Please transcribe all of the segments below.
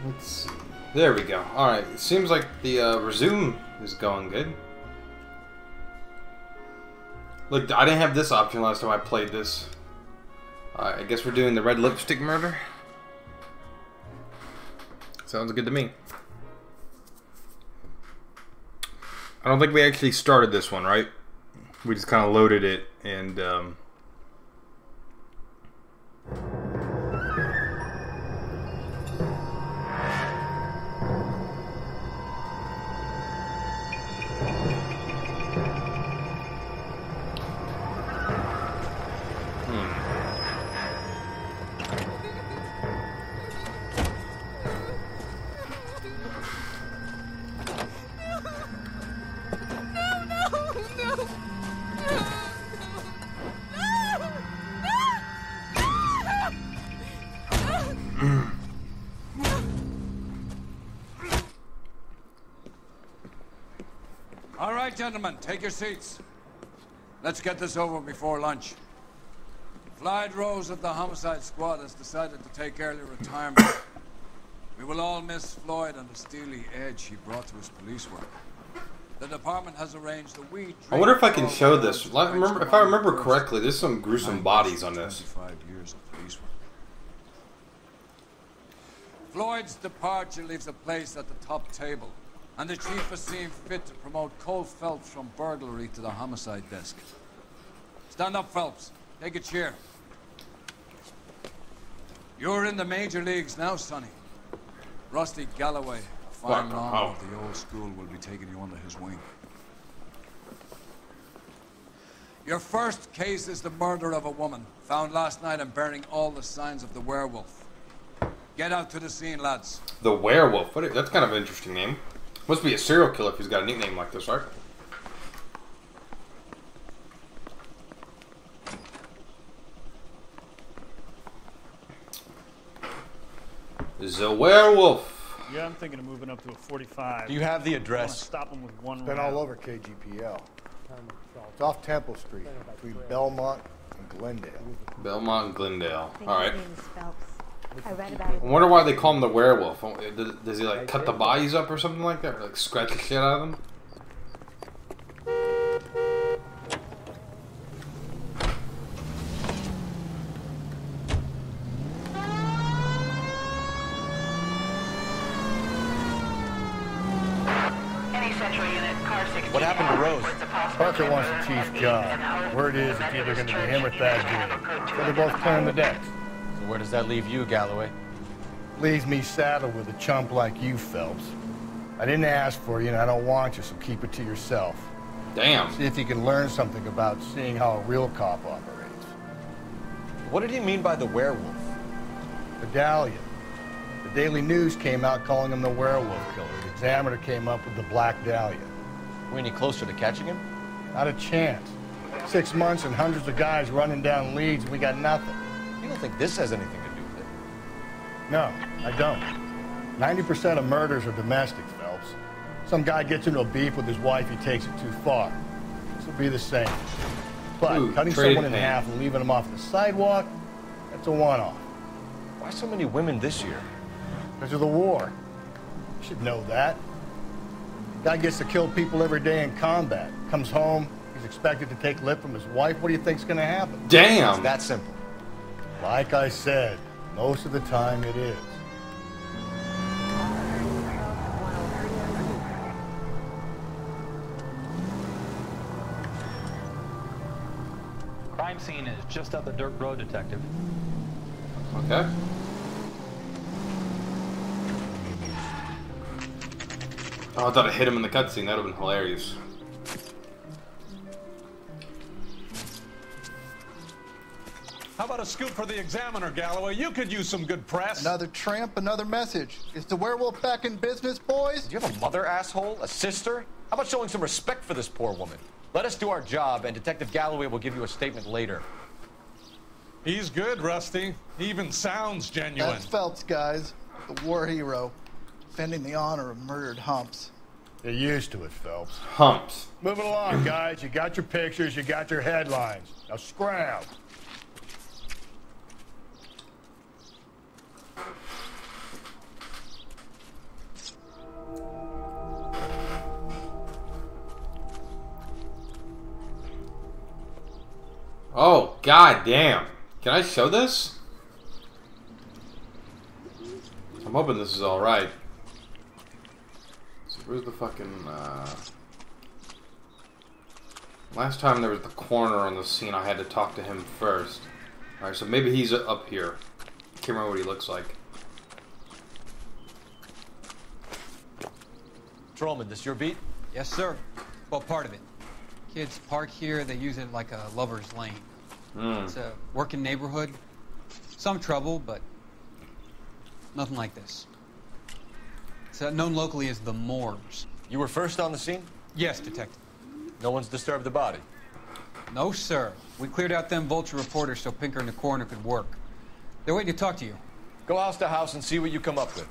Let's see. There we go. Alright, it seems like the resume is going good. Look, I didn't have this option last time I played this. Alright, I guess we're doing the red lipstick murder. Sounds good to me. I don't think we actually started this one, right? We just kind of loaded it and All right, gentlemen, take your seats. Let's get this over before lunch. Floyd Rose of the homicide squad has decided to take early retirement. We will all miss Floyd and the steely edge he brought to his police work. The department has arranged a wee I wonder if I can show this. If I remember correctly, there's some gruesome bodies on this. 25 years of police work. Floyd's departure leaves a place at the top table, and the chief has seen fit to promote Cole Phelps from burglary to the homicide desk. Stand up, Phelps. Take a chair. You're in the major leagues now, Sonny. Rusty Galloway, a fine man of the old school, will be taking you under his wing. Your first case is the murder of a woman, found last night and bearing all the signs of the werewolf. Get out to the scene, lads. The werewolf? That's kind of an interesting name. Must be a serial killer if he's got a nickname like this, right? The werewolf. Yeah, I'm thinking of moving up to a 45. Do you have the address? Stop him with one It's been all over KGPL. It's off Temple Street, between Belmont and Glendale. Belmont and Glendale. All right. I read about it. I wonder why they call him the werewolf. Does he like cut the bodies up or something like that? Or like scratch the shit out of them? What happened to Rose? Parker wants the chief's job. Word is it's either going to be him or Thad Dean. So they're both clearing the decks. So where does that leave you, Galloway? Leaves me saddled with a chump like you, Phelps. I didn't ask for you and I don't want you, so keep it to yourself. Damn. See if you can learn something about seeing how a real cop operates. What did he mean by the werewolf? Medallion. The Daily News came out calling him the werewolf killer. The Examiner came up with the Black Dahlia. Were we any closer to catching him? Not a chance. 6 months and hundreds of guys running down leads, and we got nothing. You don't think this has anything to do with it? No, I don't. 90% of murders are domestic, Phelps. Some guy gets into a beef with his wife, he takes it too far. This will be the same. But cutting someone in half and leaving them off the sidewalk, that's a one-off. Why so many women this year? Because of the war. You should know that. Guy gets to kill people every day in combat. Comes home, he's expected to take lip from his wife. What do you think's gonna happen? Damn! It's that simple. Like I said, most of the time it is. Crime scene is just up the dirt road, Detective. Okay. Oh, I thought I hit him in the cutscene. That would have been hilarious. How about a scoop for the Examiner, Galloway? You could use some good press. Another tramp, another message. Is the werewolf back in business, boys? Do you have a mother, asshole? A sister? How about showing some respect for this poor woman? Let us do our job, and Detective Galloway will give you a statement later. He's good, Rusty. He even sounds genuine. That's Phelps, guys. The war hero. Defending the honor of murdered humps. You're used to it, Phelps. Humps. Moving along, guys. You got your pictures, you got your headlines. Now scram. God damn. Can I show this? I'm hoping this is alright. So where's the fucking, last time there was the coroner on the scene, I had to talk to him first. Alright, so maybe he's up here. Can't remember what he looks like. Trollman, this your beat? Yes, sir. Well, part of it. Kids park here, they use it like a lover's lane. It's a working neighborhood. Some trouble, but nothing like this. It's known locally as the Moors. You were first on the scene? Yes, detective. No one's disturbed the body? No, sir. We cleared out them vulture reporters so Pinker and the coroner could work. They're waiting to talk to you. Go house to house and see what you come up with.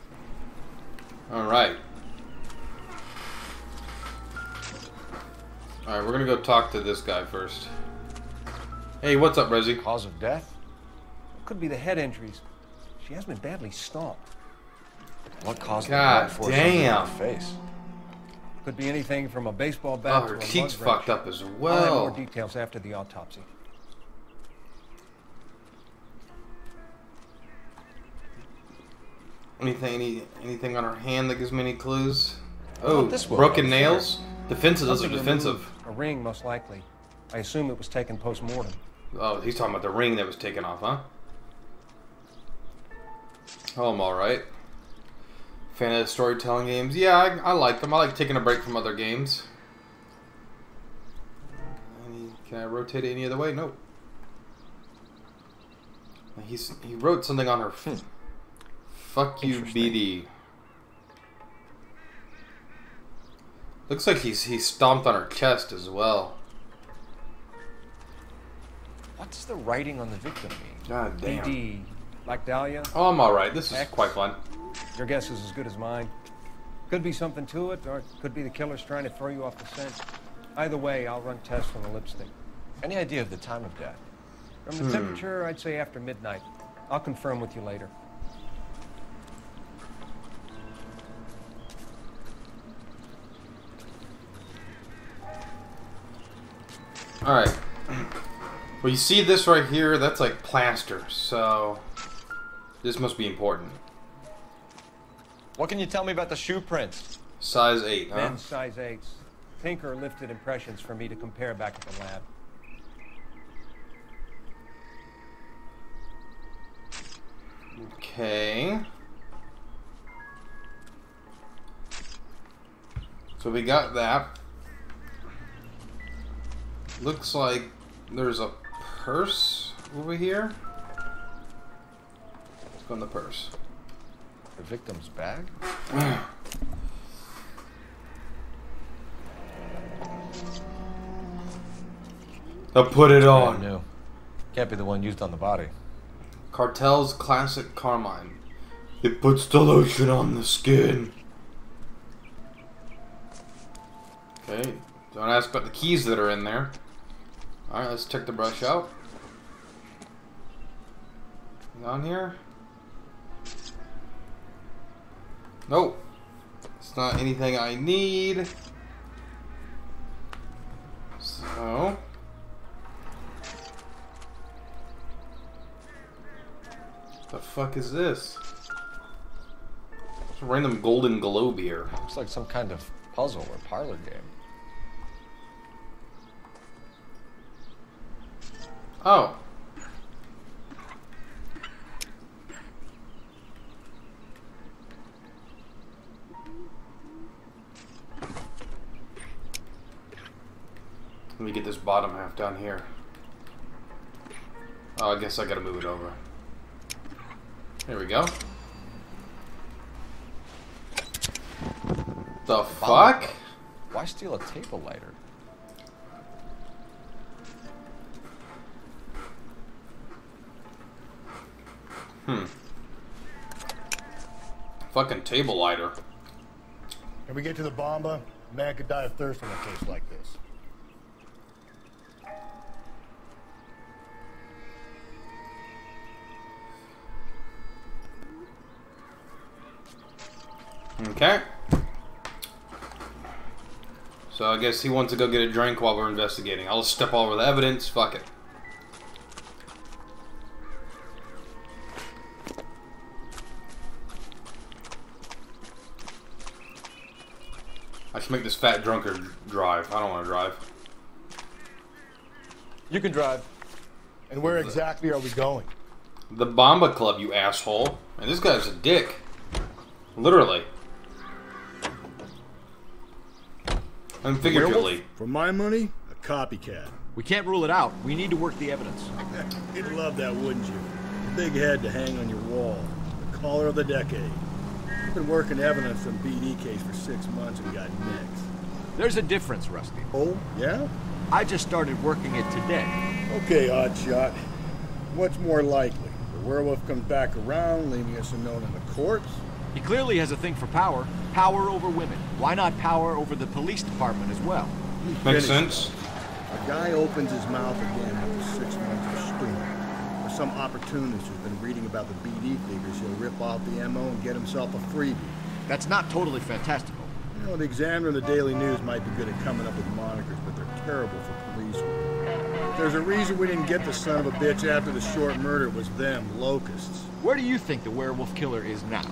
Alright. Alright, we're gonna go talk to this guy first. Hey, what's up, Resi? Cause of death? Could be the head injuries. She has been badly stomped. What caused God the damn. face? Could be anything from a baseball bat Oh, to her a cheeks lug wrench. fucked up as I'll have well. more details after the autopsy. Anything on her hand that gives me any clues? What Oh, about this one? broken nails? Defensive, those are Something defensive. removed. A ring, most likely. I assume it was taken post-mortem. Oh, he's talking about the ring that was taken off, huh? Oh, I'm alright. Fan of storytelling games? Yeah, I like them. I like taking a break from other games. Can I rotate it any other way? Nope. He wrote something on her. Fuck you, BD. Looks like he stomped on her chest as well. What's the writing on the victim mean? God damn. BD. Like Dahlia? Oh, I'm alright. This is X. quite fun. Your guess is as good as mine. Could be something to it, or it could be the killer's trying to throw you off the scent. Either way, I'll run tests from the lipstick. Any idea of the time of death? From the temperature, I'd say after midnight. I'll confirm with you later. Alright. Well, you see this right here? That's like plaster, so this must be important. What can you tell me about the shoe prints? Size 8, huh? Men's size 8s. Tinker lifted impressions for me to compare back at the lab. Okay. So we got that. Looks like there's a purse over here. Let's go in the purse. The victim's bag? I'll put it on. Brand new. Can't be the one used on the body. Cartel's Classic Carmine. It puts the lotion on the skin. Okay. Don't ask about the keys that are in there. Alright, let's check the brush out. Down here? Nope. It's not anything I need. So... the fuck is this? It's a random golden globe here. Looks like some kind of puzzle or parlor game. Oh. Let me get this bottom half down here. Oh, I guess I gotta move it over. There we go. The fuck? Why steal a table lighter? Fucking table lighter. Can we get to the bomba? A man could die of thirst in a case like this. Okay. So I guess he wants to go get a drink while we're investigating. I'll just step all over the evidence. Fuck it. Let's make this fat drunkard drive. I don't want to drive. You can drive. And where exactly are we going? The Bomba Club, you asshole. And this guy's a dick. Literally. And figuratively. For my money, a copycat. We can't rule it out. We need to work the evidence. You'd love that, wouldn't you? A big head to hang on your wall. The caller of the decade. I've been working evidence on BD case for 6 months and got nixed. There's a difference, Rusty. Oh, yeah? I just started working it today. Okay, Oddshot. What's more likely? The werewolf comes back around, leaving us unknown in the courts? He clearly has a thing for power. Power over women. Why not power over the police department as well? Makes sense. A guy opens his mouth again after 6 months of stewing. Or some opportunist who's been reading about the BD figures, he'll rip off the MO and get himself a freebie. That's not totally fantastical. You know, the Examiner and the Daily News might be good at coming up with monikers, but they're terrible for police work. There's a reason we didn't get the son of a bitch after the short murder. It was them, locusts. Where do you think the werewolf killer is now?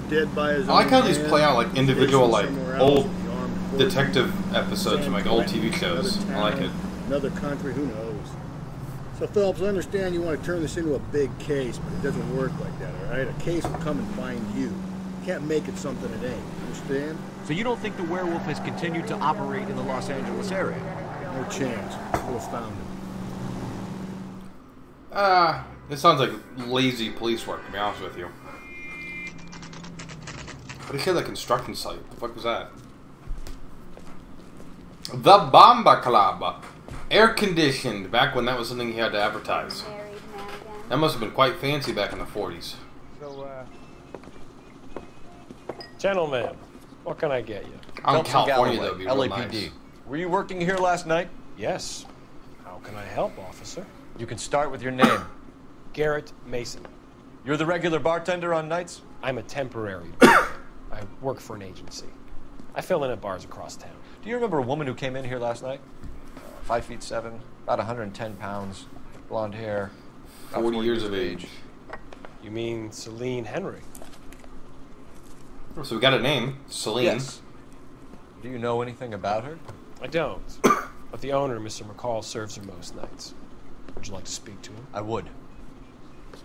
Dead by his I like how own these hand, play out like individual, like, somewhere old else, the armed forces, detective episodes from like old TV shows. another I like it. town, Another country, who knows? So, Phelps, I understand you want to turn this into a big case, but it doesn't work like that, all right? A case will come and find you. You can't make it something it ain't. Understand? So you don't think the werewolf has continued to operate in the Los Angeles area? No chance. We'll have found him. It sounds like lazy police work, to be honest with you. What did he say, that construction site? What the fuck was that? The Bomba Club. Air conditioned, back when that was something he had to advertise. That must have been quite fancy back in the 40s. So, gentlemen, what can I get you? Out in California, that would be real LAPD. nice. Were you working here last night? Yes. How can I help, officer? You can start with your name. Garrett Mason. You're the regular bartender on nights? I'm a temporary bartender. I work for an agency. I fill in at bars across town. Do you remember a woman who came in here last night? 5'7", about 110 pounds, blonde hair, 40 years of age. You mean Celine Henry? So we got a name, Celine. Yes. Do you know anything about her? I don't. But the owner, Mr. McCall, serves her most nights. Would you like to speak to him? I would.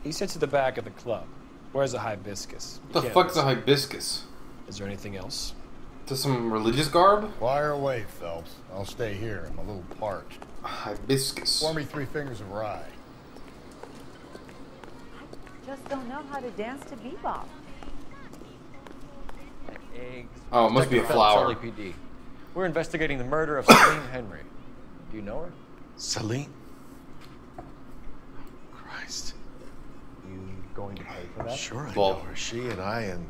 He sits at the back of the club. Where's the hibiscus? What the fuck's a hibiscus? Is there anything else? To some religious garb? Fire away, Phelps. I'll stay here. I'm a little parched. Hibiscus. Pour me 3 fingers of rye. I just don't know how to dance to bebop. Oh, it must be a flower. LAPD. We're investigating the murder of Celine Henry. Do you know her? Celine? Christ. You going to pay for that? Sure, I know her. She and I and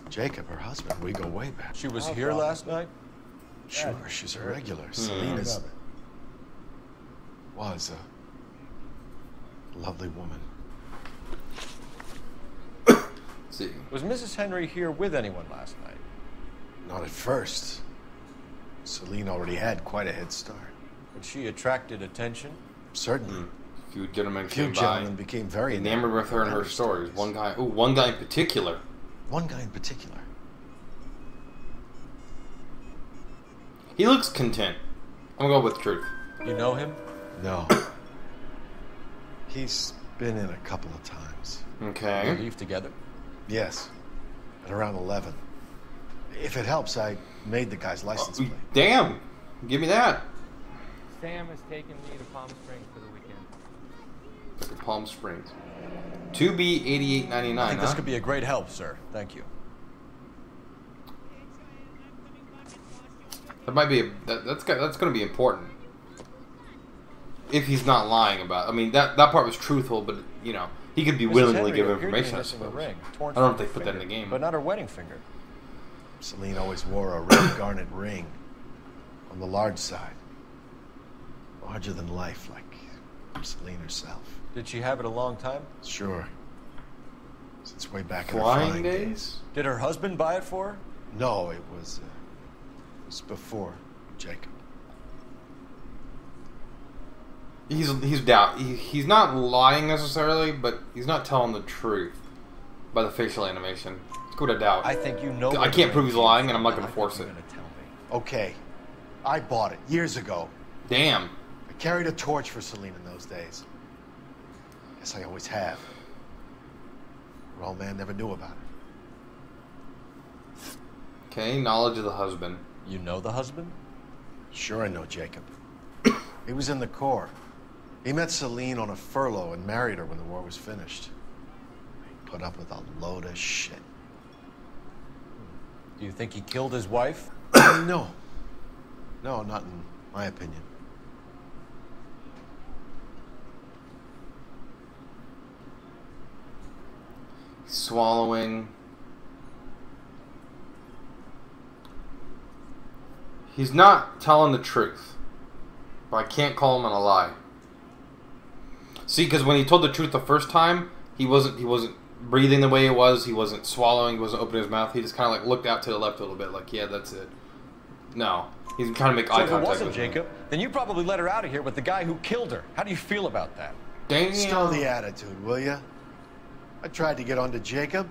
Jacob, her husband, we go way back. She was here last night? Sure, she's a regular. Celine was a lovely woman. See. Was Mrs. Henry here with anyone last night? Not at first. Celine already had quite a head start. But she attracted attention? Certainly. Few gentlemen Few came gentlemen by, became very enamored with her and her stories. One guy in particular. One guy in particular. He looks content. I'm gonna go with truth. You know him? No. He's been in a couple of times. Okay. You leave together? Yes. At around 11. If it helps, I made the guy's license plate. Damn! Give me that. Sam has taken me to Palm Springs for the weekend. Look at Palm Springs. 2B8899. I think this could be a great help, sir. Thank you. That might be that's going to be important. If he's not lying about, I mean that part was truthful, but you know he could be willingly give information. I suppose. I don't know if they put that in the game. But not her wedding finger. Celine always wore a red garnet ring on the large side, larger than life, like Celine herself. Did she have it a long time? Sure. Since way back in Flying her flying days. Did her husband buy it for her? No, it was before Jacob. He's not lying necessarily, but he's not telling the truth by the facial animation. Let's go to doubt. I think you know. I can't prove he's lying, and I'm not going to force it. Okay. I bought it years ago. Damn. I carried a torch for Celine in those days. Guess I always have. Her old man never knew about it. Okay, knowledge of the husband. You know the husband? Sure I know Jacob. He was in the Corps. He met Celine on a furlough and married her when the war was finished. Put up with a load of shit. Do you think he killed his wife? No. No, not in my opinion. Swallowing. He's not telling the truth. But I can't call him on a lie. See, because when he told the truth the first time, he wasn't breathing the way it was. He wasn't swallowing. He wasn't opening his mouth. He just kind of like looked out to the left a little bit, like, yeah, that's it. No, he's trying to make eye contact. So if it wasn't with Jacob, then you probably let her out of here with the guy who killed her. How do you feel about that? Damn. Still the attitude, will ya? I tried to get onto Jacob.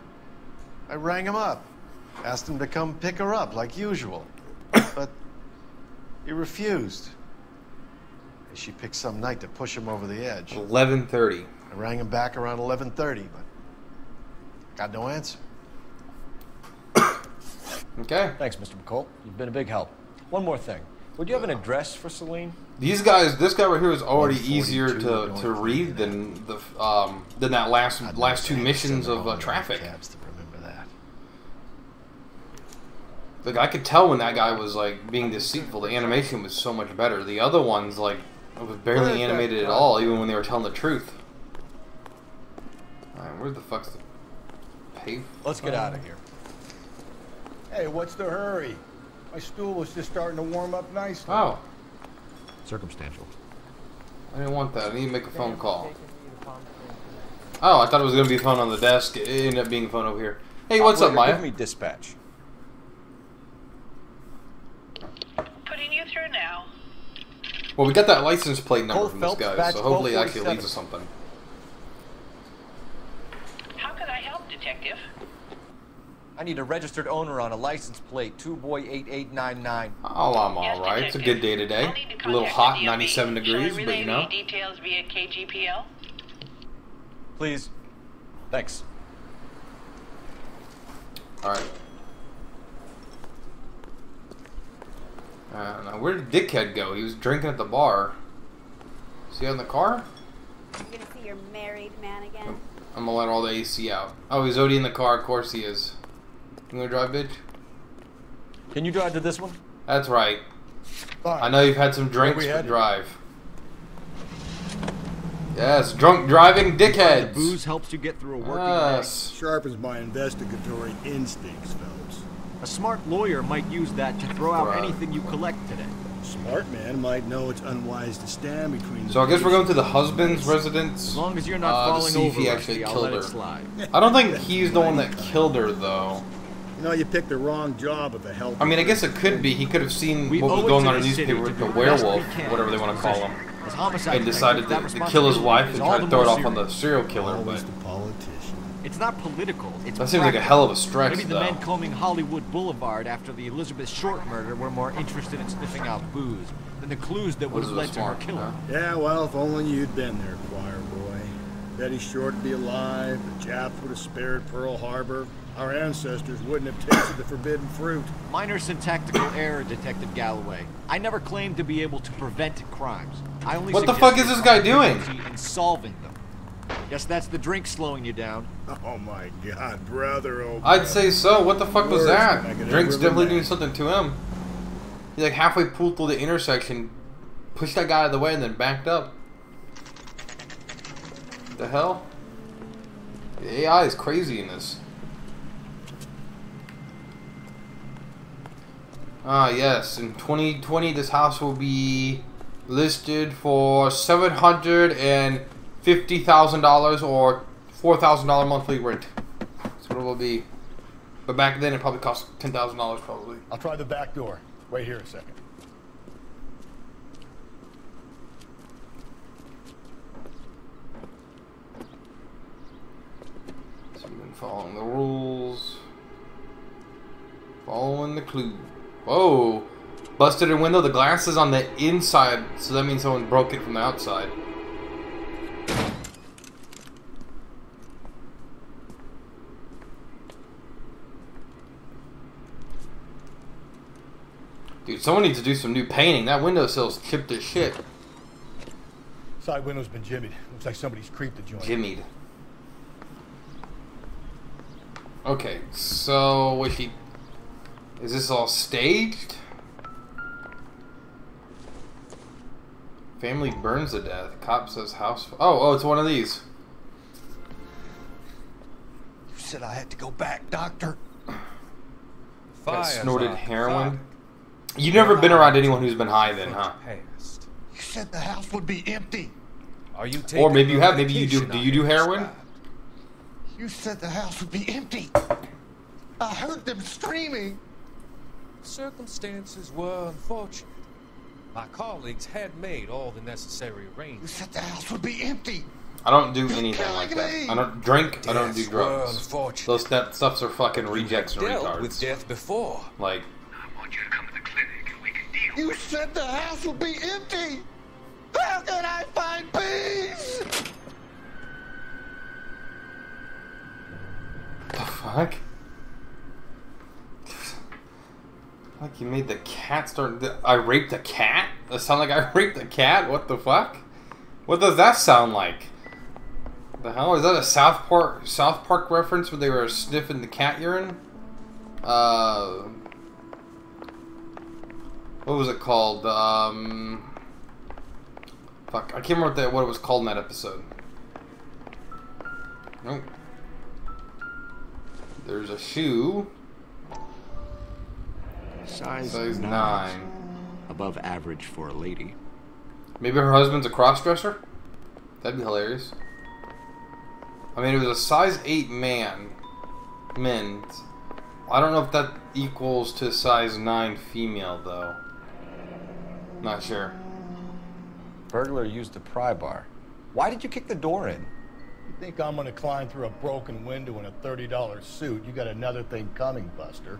I rang him up, asked him to come pick her up like usual, but he refused. She picked some night to push him over the edge. 11:30. I rang him back around 11:30, but got no answer. Okay. Thanks, Mr. McCall. You've been a big help. One more thing. Would you have an address for Celine? These guys, this guy right here is already easier to read than that last two missions of Traffic. Like, I could tell when that guy was like being deceitful. The animation was so much better. The other ones, like, it was barely animated at all, even when they were telling the truth. Alright, where the fuck's the pay? Let's get out of here. Hey, what's the hurry? My stool was just starting to warm up nicely. Oh. Circumstantial. I didn't want that. I need to make a phone call. Oh, I thought it was going to be a phone on the desk. It ended up being a phone over here. Hey, what's up, Maya? Give me dispatch. Putting you through now. Well, we got that license plate number Cole from this Phelps, guy, badge so hopefully it actually 1247. leads to something. How can I help, Detective? I need a registered owner on a license plate, 2boy8899. Oh, I'm alright. It's a good day today. A little hot, 97 degrees, but you know. Details via KGPL. Please. Thanks. Alright. Now, where did Dickhead go? He was drinking at the bar. Is he in the car? You gonna see your married man again? I'm gonna let all the AC out. Oh, he's already in the car. Of course he is. You gonna drive, bitch? Can you drive to this one? That's right. Fine. I know you've had some drinks, Where we but drive. Yes, drunk driving dickheads. The booze helps you get through a working day. Sharpens my investigatory instincts, Phelps. A smart lawyer might use that to throw out anything you collect today. A smart man might know it's unwise to stand between the So I guess we're going to the husband's residence. As long as you're not to falling see if over, he actually I'll killed let her. it slide. I don't think he's the one that killed her, though. You know, you picked the wrong job of a helper. I mean, I guess it could be. He could have seen what was going on in the newspaper with the werewolf, whatever they want to call him, and decided to kill his wife and try to throw it off on the serial killer. But It's not political. It's that seems like a hell of a stretch, Maybe the though. men combing Hollywood Boulevard after the Elizabeth Short murder were more interested in sniffing out booze than the clues that would have led to her killing. Yeah, well, if only you'd been there, choir boy. Betty Short would be alive, the Japs would have spared Pearl Harbor, our ancestors wouldn't have tasted the forbidden fruit. Minor syntactical error, Detective Galloway. I never claimed to be able to prevent crimes. I only What the fuck is this guy doing? In solving them. Guess that's the drink slowing you down. Oh my God, brother! Oh, I'd say so. What the fuck was that? I could Drink's ever definitely imagine. doing something to him. He like halfway pulled through the intersection, pushed that guy out of the way, and then backed up. What the hell? The AI is crazy in this. Ah, yes. In 2020, this house will be listed for $750,000 or $4,000 monthly rent. That's what it will be. But back then, it probably cost $10,000 probably. I'll try the back door. Wait here a second. So we've been following the rules. Following the clue. Whoa! busted a window. The glass is on the inside, so that means someone broke it from the outside. Dude, someone needs to do some new painting. That windowsill's chipped as shit. Side window's been jimmied. Looks like somebody's creeped the joint. Jimmied. Okay, so was she... Is this all staged? Family burns to death. Cop says house... Oh, it's one of these. You said I had to go back, Doctor. Got snorted heroin. You've never been around anyone who's been high then, huh? You said the house would be empty. Are you Or maybe you have. Maybe you do. Do you do heroin? You said the house would be empty. I heard them screaming. Circumstances were unfortunate. My colleagues had made all the necessary arrangements. You said the house would be empty. I don't do anything like that. I don't drink. I don't do drugs. Those stuffs are fucking rejects and Dealt retards. with death before. Like, You said the house would be empty. How can I find peace? the fuck? Like you made the cat start. I raped a cat? That sound like I raped a cat? What the fuck? What does that sound like? The hell is that a South Park reference where they were sniffing the cat urine? What was it called? Fuck, I can't remember what it was called in that episode. Nope. There's a shoe. Size 9. Above average for a lady. Maybe her husband's a cross-dresser? That'd be hilarious. I mean, it was a size 8 men. I don't know if that equals to size 9 female, though. Not sure. Burglar used a pry bar. Why did you kick the door in? You think I'm gonna climb through a broken window in a $30 suit? You got another thing coming, Buster.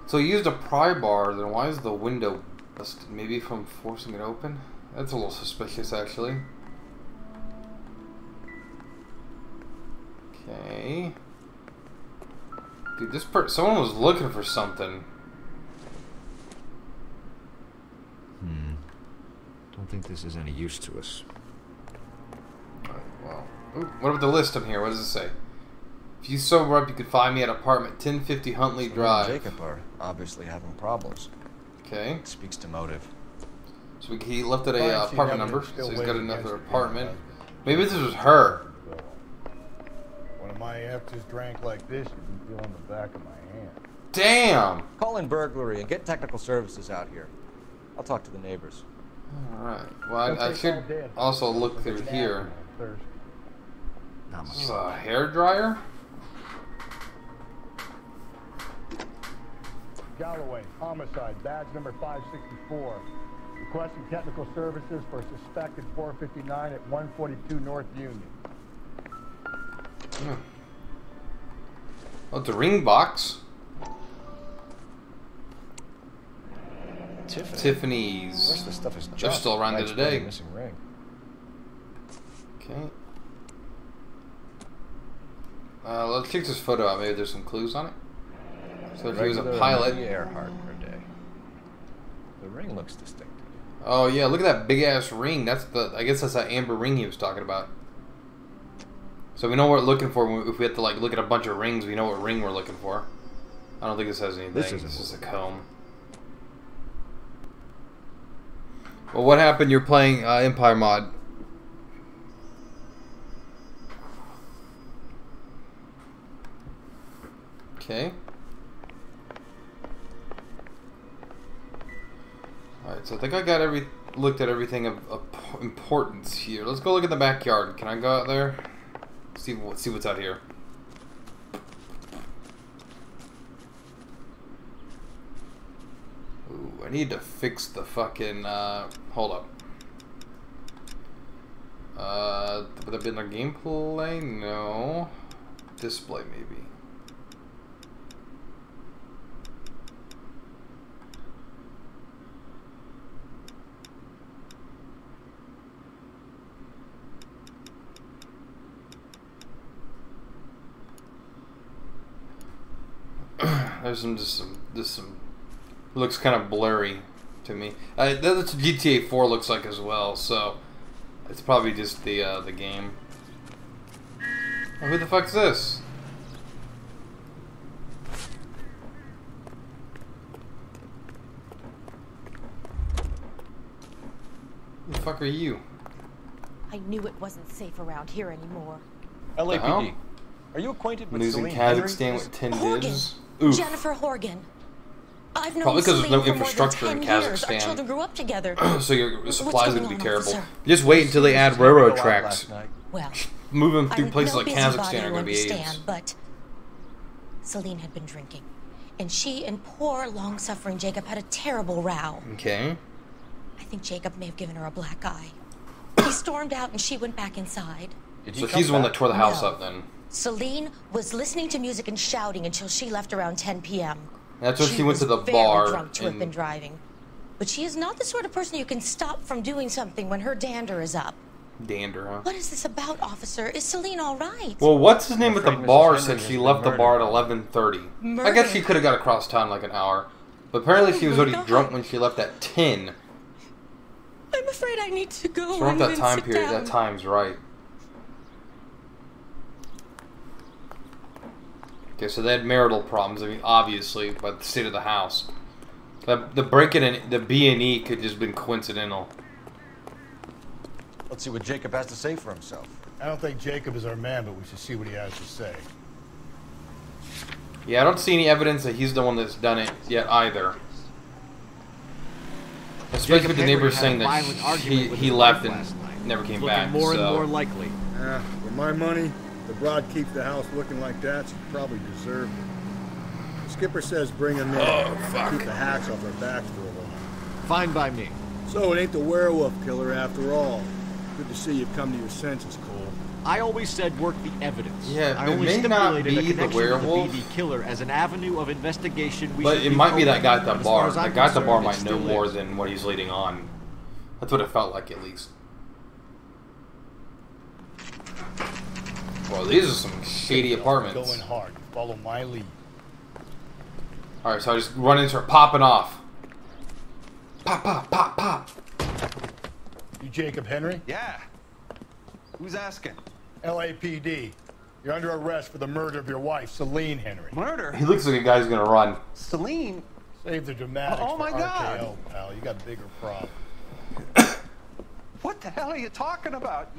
So he used a pry bar, then why is the window busted? Maybe from forcing it open? That's a little suspicious, actually. Okay. Dude, someone was looking for something. Don't think this is any use to us. Well, ooh, what about the list on here? What does it say? If you sober up, you could find me at apartment 1050 Huntley Drive. Jacob are obviously having problems. Okay. It speaks to motive. So he left at a apartment number, so he's got another apartment. Maybe this was her. One of my exes drank like this, you'd be feeling the back of my hand. Damn! Call in burglary and get technical services out here. I'll talk to the neighbors. Alright. Well, I should also look through here. This is a hair dryer? Galloway, homicide, badge number 564. Requesting technical services for suspected 459 at 142 North Union. Oh, it's a ring box. Tiffany's. The rest of the stuff is They're still around there today. Missing ring. Okay. Let's check this photo out. Maybe there's some clues on it. So if he was a pilot. Earhart per day. The ring looks distinctive. Oh yeah, look at that big ass ring. That's the. I guess that's that amber ring he was talking about. So we know what we're looking for. If we have to like look at a bunch of rings, we know what ring we're looking for. I don't think this has anything. This is just a comb. Well, what happened? You're playing Empire mod. Okay. Alright, so I think I got looked at everything of importance here. Let's go look at the backyard. Can I go out there? See what's out here. Ooh, I need to fix the fucking hold up. Would that be in the gameplay? No. Display maybe. There's some looks kind of blurry to me. That's what GTA 4 looks like as well, so it's probably just the game. Oh, who the fuck's this? Who the fuck are you? I knew it wasn't safe around here anymore. LAPD. Are you acquainted with Losing Celine Kazakhstan Henry? with 10 Horgan. divs. Oof. Jennifer Horgan. I've known Probably because there's no Celine for more than infrastructure in 10 years. Our Kazakhstan. children grew up together. So your What's supplies going would be on, terrible. officer? Just wait until they add railroad tracks. Well, Moving through I'm places no like busybody Kazakhstan are who going to be AIDS. understand, but Celine had been drinking, and she and poor, long-suffering Jacob had a terrible row. Okay. I think Jacob may have given her a black eye. He stormed out, and she went back inside. So he's the one that tore the house up then. Celine was listening to music and shouting until she left around 10 p.m. That's when she went to the very bar. drunk to have been driving. But she is not the sort of person you can stop from doing something when her dander is up. Dander, huh? What is this about, officer? Is Celine all right? Well, what's his name at the bar Mrs. said Henry she has left the been bar at 11:30. I guess she could have got across town like an hour. But apparently she was already drunk when she left at 10. I'm afraid I need to go. So around that and time sit period, down. that time's right. Okay, so they had marital problems. I mean, obviously, by the state of the house. The break-in and the B&E could just been coincidental. Let's see what Jacob has to say for himself. I don't think Jacob is our man, but we should see what he has to say. Yeah, I don't see any evidence that he's the one that's done it yet either. Especially with the neighbors saying that he left and never came back. More and so. more likely. For my money, the broad keeps the house looking like that, she probably deserved it. The skipper says bring him in. Keep the hacks off our backs for a while. Fine by me. So it ain't the werewolf killer after all. Good to see you've come to your senses, Cole. I always said work the evidence. Yeah, I it only may not stipulated a be the connection werewolf. with the BD killer as an avenue of investigation. But it might be that guy at the But as far bar. as I'm That guy at the bar concerned, might it know still more is. than what he's leading on. That's what it felt like, at least. Well, these are some shady apartments. Going hard. Follow my lead. Alright, so I just run into her popping off. Pop, pop, pop, pop. You Jacob Henry? Yeah. Who's asking? LAPD. You're under arrest for the murder of your wife, Celine Henry. Murder? He looks like a guy who's gonna run. Celine? Save the dramatics Oh, my for God. RKO, pal. You got bigger problems. What the hell are you talking about?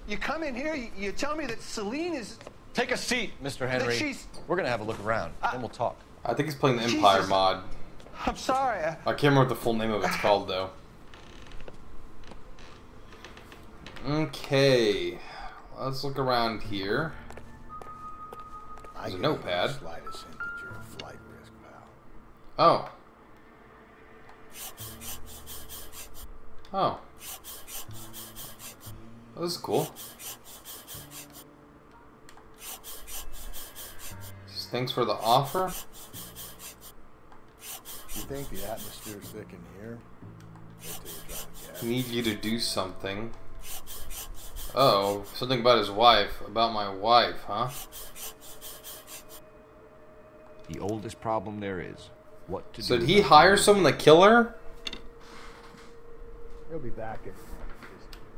You come in here, you tell me that Celine is... Take a seat, Mr. Henry. We're going to have a look around, then we'll talk. I think he's playing the Empire Jesus. mod. I'm sorry. I can't remember what the full name of it's called, though. Okay. Let's look around here. There's a notepad. Slightest hint that you're a flight risk, pal. Oh. Oh. Oh, this is cool. Just thanks for the offer. You think the atmosphere's thick in here? Wait till you're done with gas. Need you to do something. Oh, something about his wife. About my wife, huh? The oldest problem there is. What to do. So did he hire someone to kill her? He'll be back in.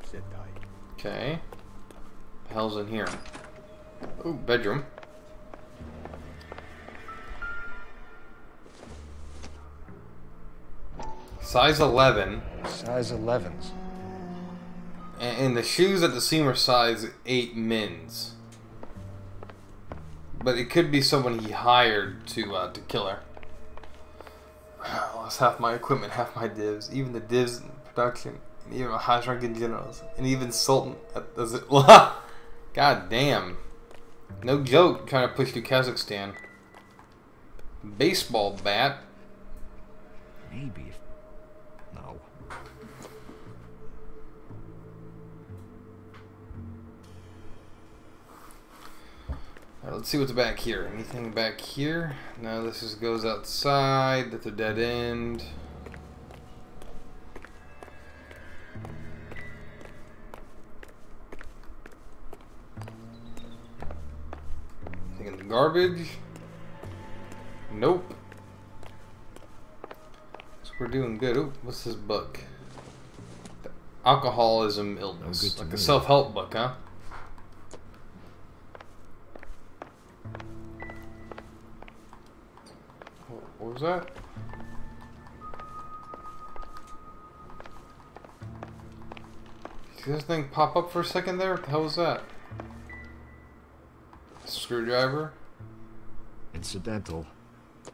Just sit tight. Okay. The hell's in here? Ooh, bedroom. Size 11. Size 11s. And the shoes at the seam are size 8 men's. But it could be someone he hired to kill her. Lost half my equipment, half my divs. Even the divs in production. And even my high-ranking generals. And even Sultan at the... God damn. No joke trying to push through Kazakhstan. Baseball bat. Maybe. No. Alright, let's see what's back here. Anything back here? No, this just goes outside. That's a dead end. Anything in the garbage? Nope. So we're doing good. Ooh, what's this book? Alcoholism Illness. Like a self-help book, huh? What was that? See this thing pop up for a second there? What the hell was that? Screwdriver? Incidental.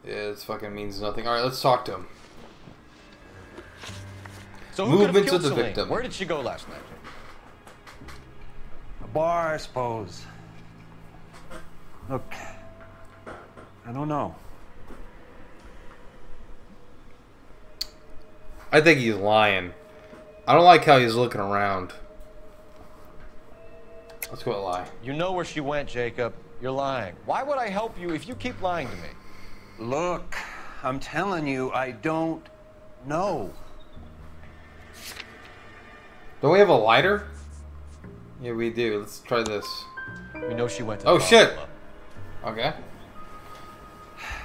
Yeah, this fucking means nothing. Alright, let's talk to him. So who could have Movements killed of the Celine? victim. Where did she go last night? A bar, I suppose. Look, I don't know. I think he's lying. I don't like how he's looking around. Let's go with lie. You know where she went, Jacob. You're lying. Why would I help you if you keep lying to me? Look, I'm telling you, I don't know. Don't we have a lighter? Yeah, we do. Let's try this. We know she went to Oh, the shit! club. Okay.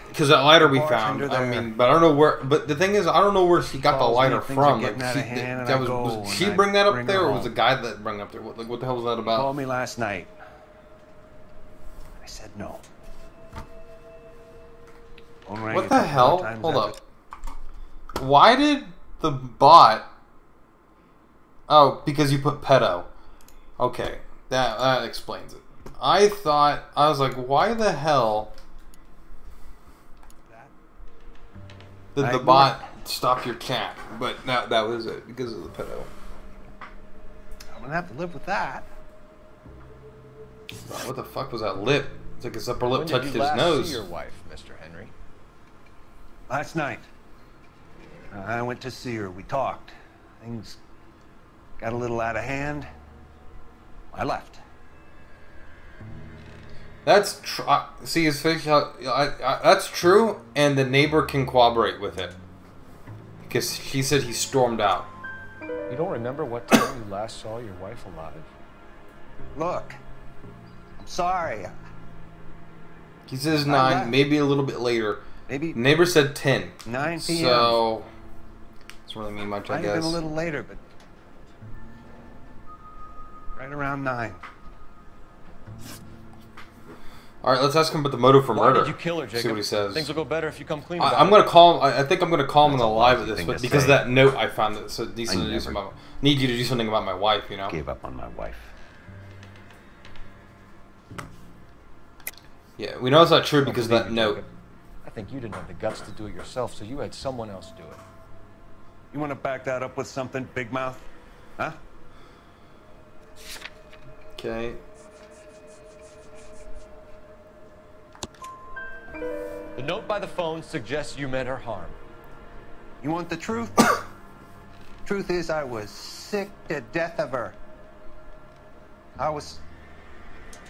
Because that lighter we found, Bartender I there. mean, but I don't know where, but the thing is, I don't know where she got the Calls me, lighter things are from. getting out of hand, and that I was go, she and I bring that up bring there, her or was the home. guy that bring up there? What the hell was that about? Called me last night. I said no. Phone rang What a the couple hell? of times Hold after- up. Why did the bot... Oh, because you put pedo. Okay, that explains it. I was like, why the hell did the bot stop your chat? But no, that was it, because of the pedo. I'm gonna have to live with that. What the fuck was that lip? It's like his upper lip When touched did you his last nose. see your wife, Mr. Henry? Last night. I went to see her. We talked. Things got a little out of hand. I left. That's see his face. That's true, and the neighbor can corroborate with it because she said he stormed out. You don't remember what time you last saw your wife alive? Look, I'm sorry. He says I 9, left. maybe a little bit later. Maybe neighbor said 10. 9 p.m. So that's really mean much, I Might have guess. been a little later, but right around 9. All right, let's ask him about the motive for Why murder. did you kill her, Jacob? See what he says. Things will go better if you come clean about I'm it. gonna call him. I think I'm gonna call him on the live with this, thing but to because say. that note I found that so needs I to do never something about, need you to do something about my wife. You know. Gave up on my wife. Yeah, we know it's not true because of believe that you, note. Jacob. I think you didn't have the guts to do it yourself, so you had someone else do it. You want to back that up with something, big mouth? Huh? Okay. The note by the phone suggests you meant her harm. You want the truth? Truth is, I was sick to death of her. I was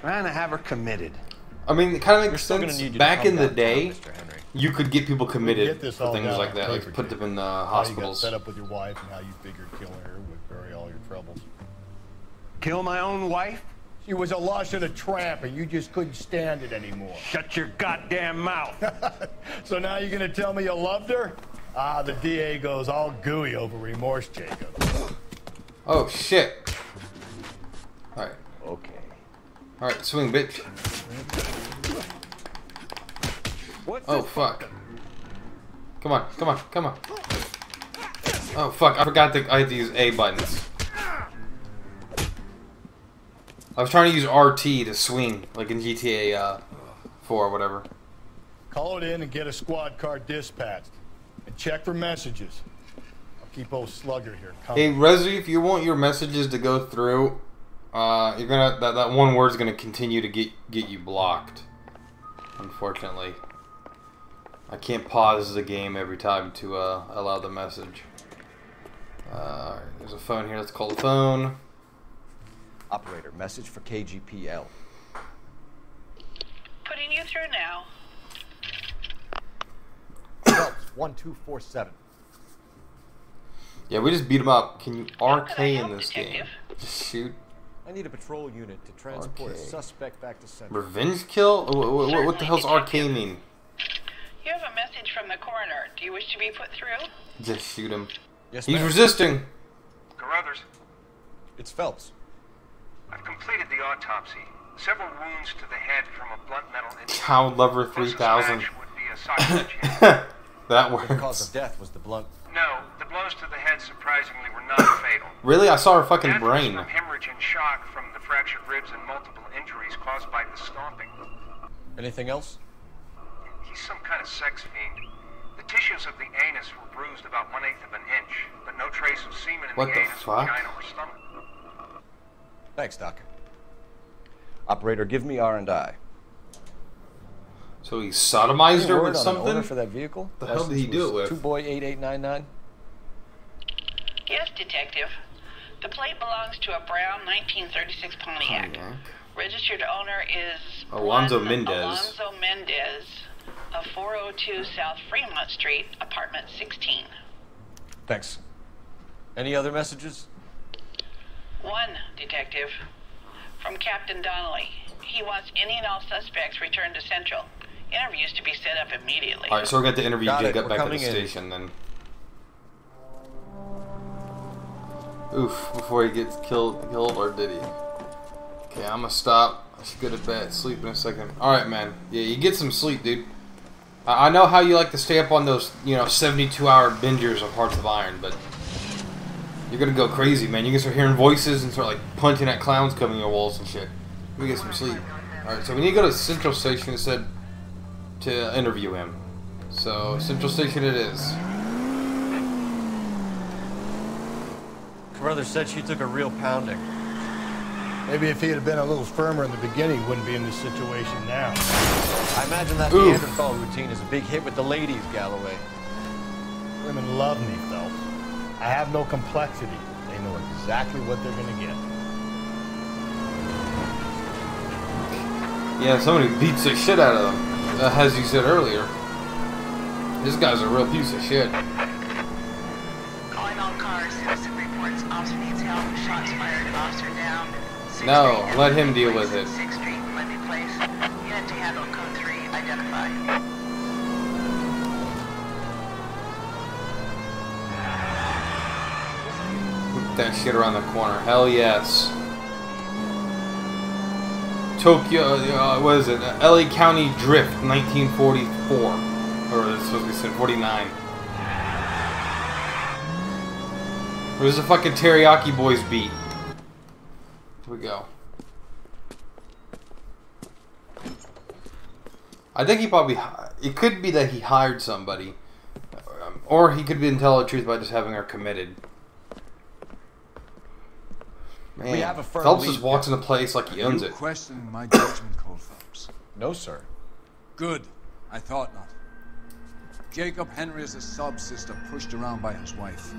trying to have her committed. I mean, it kind of We're makes still gonna sense. need you to Back calm in the down, day, Mr. Henry. you could get people Get committed this for all things down like on that, paper, like put them in How you got hospitals. fed up with your wife and how you figured killing her would bury all your troubles. Kill my own wife? She was a lush and a tramp, and you just couldn't stand it anymore. Shut your goddamn mouth. So now you're gonna tell me you loved her? Ah, the DA goes all gooey over remorse, Jacob. Oh shit! All right, Okay. all right, swing, bitch. What's Oh this fuck! Come on, come on, come on! Oh fuck! I forgot I had to use A buttons. I was trying to use RT to swing, like in GTA 4 or whatever. Call it in and get a squad car dispatched. And check for messages. I'll keep old Slugger here Hey, coming. Resi, if you want your messages to go through, you're gonna that one word's gonna continue to get you blocked. Unfortunately, I can't pause the game every time to allow the message. There's a phone here. Let's call the phone. Operator, message for KGPL. Putting you through now. Phelps, 1247. Yeah, we just beat him up. Can you RK I in help, this game? detective? Just shoot. I need a patrol unit to transport Okay. a suspect back to Central. Revenge kill? What the hell's RK mean? Your message from the coroner. Do you wish to be put through? Just shoot him. Yes, He's ma'am. resisting. Carruthers, It's Phelps. I've completed the autopsy. Several wounds to the head from a blunt metal injury. Child Lover 3000. Would be a socket hit. That The works. cause of death was the blunt. No, the blows to the head surprisingly were not fatal. Really? I saw her fucking Death was brain. from hemorrhage and shock from the fractured ribs and multiple injuries caused by the stomping. Anything else? He's some kind of sex fiend. The tissues of the anus were bruised about 1/8 of an inch, but no trace of semen in What the the anus, fuck? vagina, or stomach. Thanks, Doc. Operator, give me R&I. So he sodomized her with An something? owner for that vehicle? The hell did he do it with? 2boy8899. Yes, detective. The plate belongs to a brown 1936 Pontiac. Registered owner is Alonzo one Mendez. Alonzo Mendez of 402 South Fremont Street, apartment 16. Thanks. Any other messages? One, detective. From Captain Donnelly. He wants any and all suspects returned to Central. Interviews to be set up immediately. Alright, so we're going to interview Got it. Jacob We're back at the coming in. station then. Oof, before he gets killed, or did he? Okay, I'm gonna stop. I should go to bed, sleep in a second. Alright, man. Yeah, you get some sleep, dude. I know how you like to stay up on those, 72-hour bingers of Hearts of Iron, but you're gonna go crazy, man. You can start hearing voices and start, like, punching at clowns coming your walls and shit. We get some sleep. Alright, so we need to go to Central Station instead to interview him. So, Central Station it is. Carruthers said she took a real pounding. Maybe if he had been a little firmer in the beginning, he wouldn't be in this situation now. I imagine that Oof. Neanderthal routine is a big hit with the ladies, Galloway. Women love me, Phelps. I have no complexity. They know exactly what they're gonna get. Yeah, somebody beats the shit out of them, as you said earlier. This guy's a real piece of shit. Calling all cars. Citizen reports. Officer needs help. Shots fired. Officer down. No, let him deal with it. 6th Street, Levy Place. Unit to handle code 3. Identified. Whip that shit around the corner. Hell yes. Tokyo, what is it? LA County Drift, 1944. Or it's supposed to be said 49. Where's the fucking Teriyaki Boys beat? Here we go. I think he probably... It could be that he hired somebody. Or he could be telling the truth by just having her committed. Man, We have a firm Phelps lead. just walks in the place like he owns Are it. you questioning my judgment call, Phelps? No, sir. Good. I thought not. Jacob Henry is a sub-sister pushed around by his wife.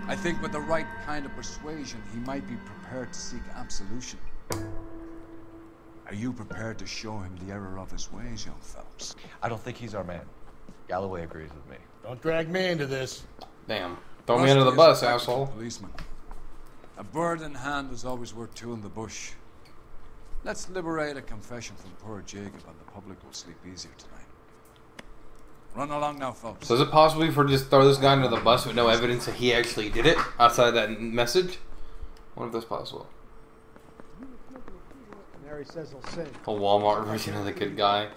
I think with the right kind of persuasion, he might be prepared to seek absolution. Are you prepared to show him the error of his ways, young Phelps? I don't think he's our man. Galloway agrees with me. Don't drag me into this. Damn. Throw me under the bus, asshole. Policeman. A bird in hand is always worth two in the bush. Let's liberate a confession from poor Jacob, and the public will sleep easier tonight. Run along now, Phelps. So is it possible for just throw this guy under the bus with no evidence that he actually did it outside of that message? I wonder if that's possible. Mary says he'll sing. A Walmart version of the good guy.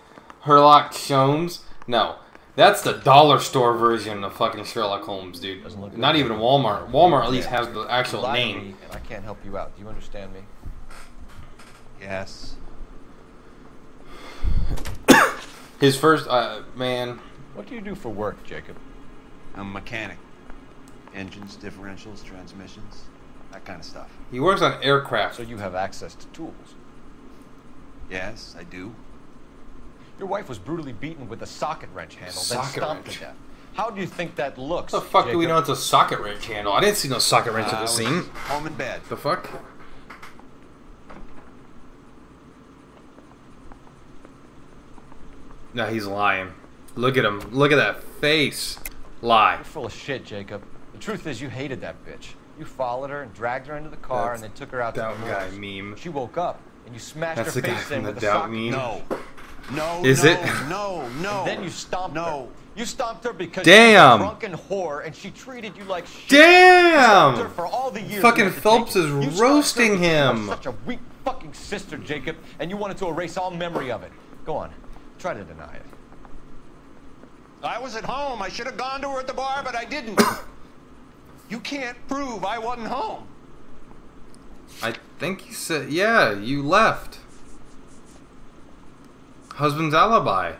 Sherlock Holmes? No. That's the dollar store version of fucking Sherlock Holmes, dude. Not even Walmart. Walmart at least has the actual You lied to name. me, and I can't help you out. Do you understand me? Yes. His first, man. What do you do for work, Jacob? I'm a mechanic. Engines, differentials, transmissions, that kind of stuff. He works on aircraft. So you have access to tools. Yes, I do. Your wife was brutally beaten with a socket wrench handle, then Socket stomped wrench. to death. How do you think that looks? What the fuck do we Jacob? know it's a socket wrench handle? I didn't see no socket wrench at the scene. Home in bed. The fuck? No, he's lying. Look at him. Look at that face. Lie. You're full of shit, Jacob. The truth is you hated that bitch. You followed her and dragged her into the car and then took her out to the Doubt guy moors. meme. She woke up and you smashed That's her the guy face in from the with a Doubt socket. meme. No. No, Is no, it? no, no. And then you stomped her. No. You stopped her because Damn. she was a drunken whore and she treated you like shit. Damn! You stopped her for all the years Fucking you had to Phelps take it. is You stopped roasting her because you him. were such a weak fucking sister, Jacob, and you wanted to erase all memory of it. Go on. Try to deny it. I was at home. I should have gone to her at the bar, but I didn't. You can't prove I wasn't home. I think he said, yeah, you left. Husband's alibi.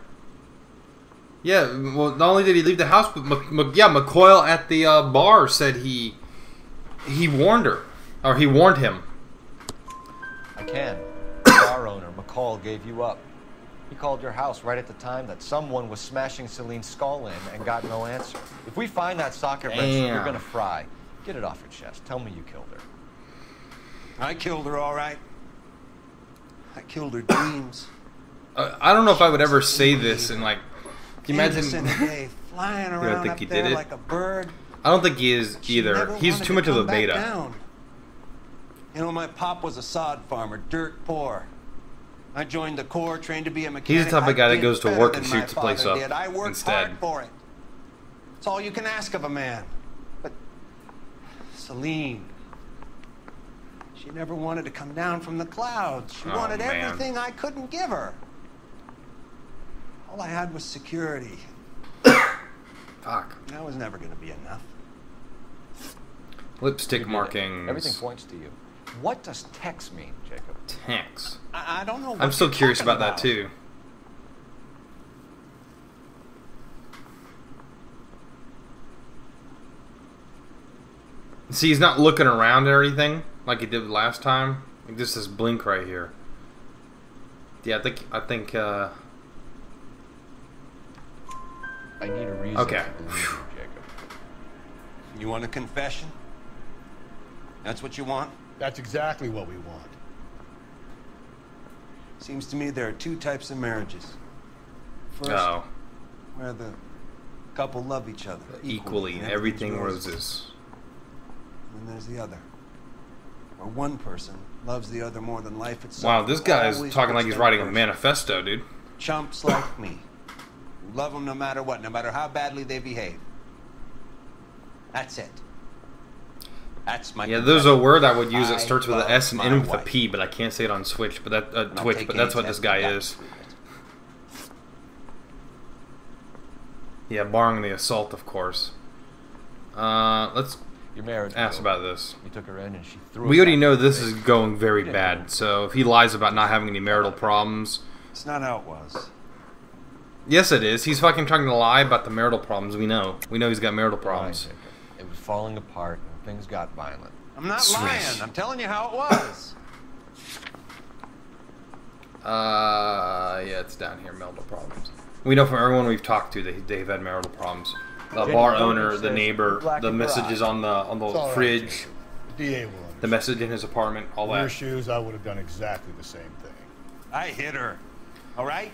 Yeah, well, not only did he leave the house, but McCoyle at the bar said he warned her, or he warned him. I can. The bar owner, McCall, gave you up. He called your house right at the time that someone was smashing Celine's skull in and got no answer. If we find that socket wrench, you're gonna fry. Get it off your chest. Tell me you killed her. I killed her, all right. I killed her dreams. I don't know if I would ever say this and like. Can you imagine? Flying around You don't think up he there did it? like a bird. I don't think he is either. He's too much of a beta. Down. You know, my pop was a sod farmer, dirt poor. I joined the Corps, trained to be a mechanic. He's the type of guy that goes to better work than and my shoots the place father up did. I worked instead. hard for it. It's all you can ask of a man. But Celine, she never wanted to come down from the clouds. She wanted everything I couldn't give her. All I had was security. Fuck. That was never going to be enough. Lipstick markings. Everything points to you. What does Tex mean, Jacob? Tex. I don't know. I'm still curious about that too. See, he's not looking around or anything like he did last time. Like this is blink right here. Yeah, I think. I need a reason Okay. to believe you, Jacob. You want a confession? That's what you want? That's exactly what we want. Seems to me there are two types of marriages. First, where the couple love each other equally, and everything roses. And there's the other, where one person loves the other more than life itself. Wow, this guy is talking like he's writing a manifesto, dude. Chumps like me, who love them no matter what, no matter how badly they behave. That's it. That's my. Yeah, there's a word I would use that starts with an S and ends with a P, but I can't say it on Switch. But that Twitch, but that's what this guy is. Yeah, barring the assault, of course. Let's ask about this. You took her in and she threw. We already know this is going very bad. So if he lies about not having any marital problems, it's not how it was. Yes, it is. He's fucking trying to lie about the marital problems. We know. We know he's got marital problems. It was falling apart and things got violent. I'm not lying. I'm telling you how it was. Yeah, it's down here. Marital problems. We know from everyone we've talked to that they've had marital problems. The bar owner, the neighbor, the messages on the fridge, the message in his apartment, all that. In your shoes, I would have done exactly the same thing. I hit her. All right?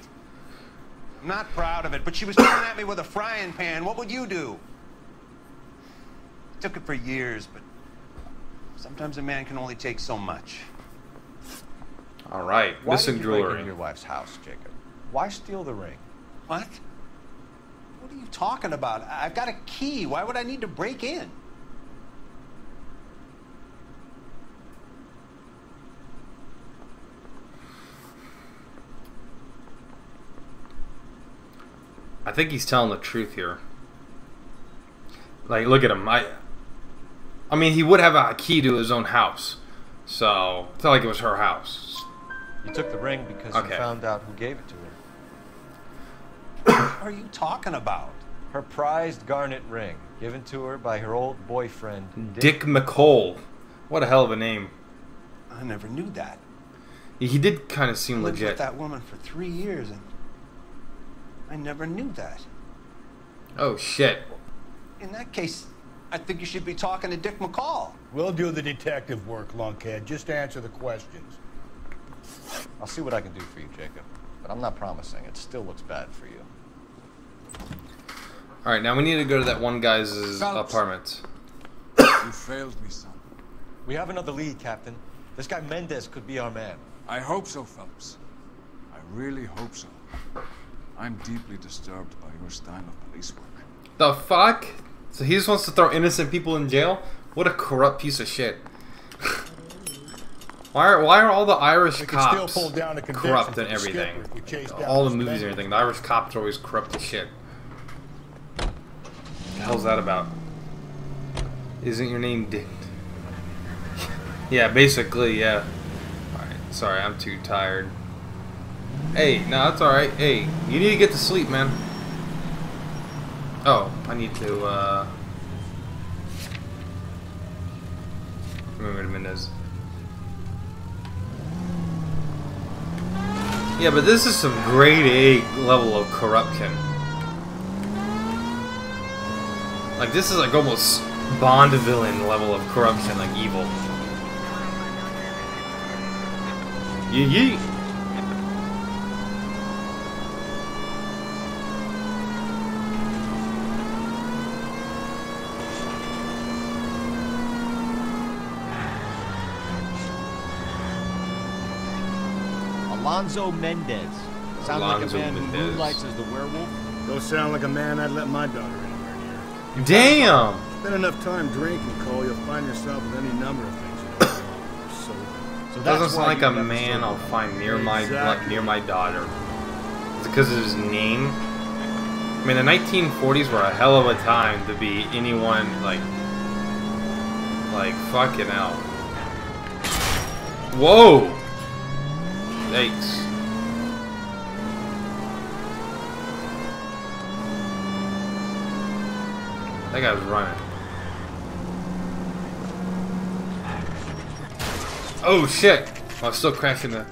I'm not proud of it, but she was coming at me with a frying pan. What would you do? Took it for years, but sometimes a man can only take so much. All right, Why missing did you break jewelry. into your wife's house, Jacob? Why steal the ring? What? What are you talking about? I've got a key. Why would I need to break in? I think he's telling the truth here. Like, look at him. I mean, he would have a key to his own house, so it's not like it was her house. You took the ring because you found out who gave it to her. What are you talking about? Her prized garnet ring, given to her by her old boyfriend, Dick McColl. What a hell of a name. I never knew that. He did kind of seem I lived legit. with that woman for 3 years, and I never knew that. Oh, shit. In that case, I think you should be talking to Dick McCall. We'll do the detective work, lunkhead. Just answer the questions. I'll see what I can do for you, Jacob. But I'm not promising. It still looks bad for you. Alright, now we need to go to that one guy's apartment. You failed me, son. We have another lead, Captain. This guy Mendez could be our man. I hope so, Phelps. I really hope so. I'm deeply disturbed by your style of police work. The fuck? So he just wants to throw innocent people in jail? What a corrupt piece of shit. Why are all the Irish cops corrupt and everything? All the movies and everything. The Irish cops are always corrupt as shit. What the hell's that about? Isn't your name Dick? Yeah, basically, yeah. Alright, sorry, I'm too tired. Hey, no, that's alright. Hey, you need to get to sleep, man. Oh, I need to, remember Mendez. Yeah, but this is some grade A level of corruption. Like, this is like almost Bond villain level of corruption, like evil. Yee. Alonzo Mendez. Sounds like a man who moonlights as the werewolf. Don't sound like a man I'd let my daughter anywhere near. Damn! Spend enough time drinking, Cole, you'll find yourself with any number of things you don't want. So doesn't sound like a man I'll find near my daughter. Is it because of his name? I mean, the 1940s were a hell of a time to be anyone like fucking hell. Whoa! Yikes. That guy was running. Oh shit! I was still crashing the...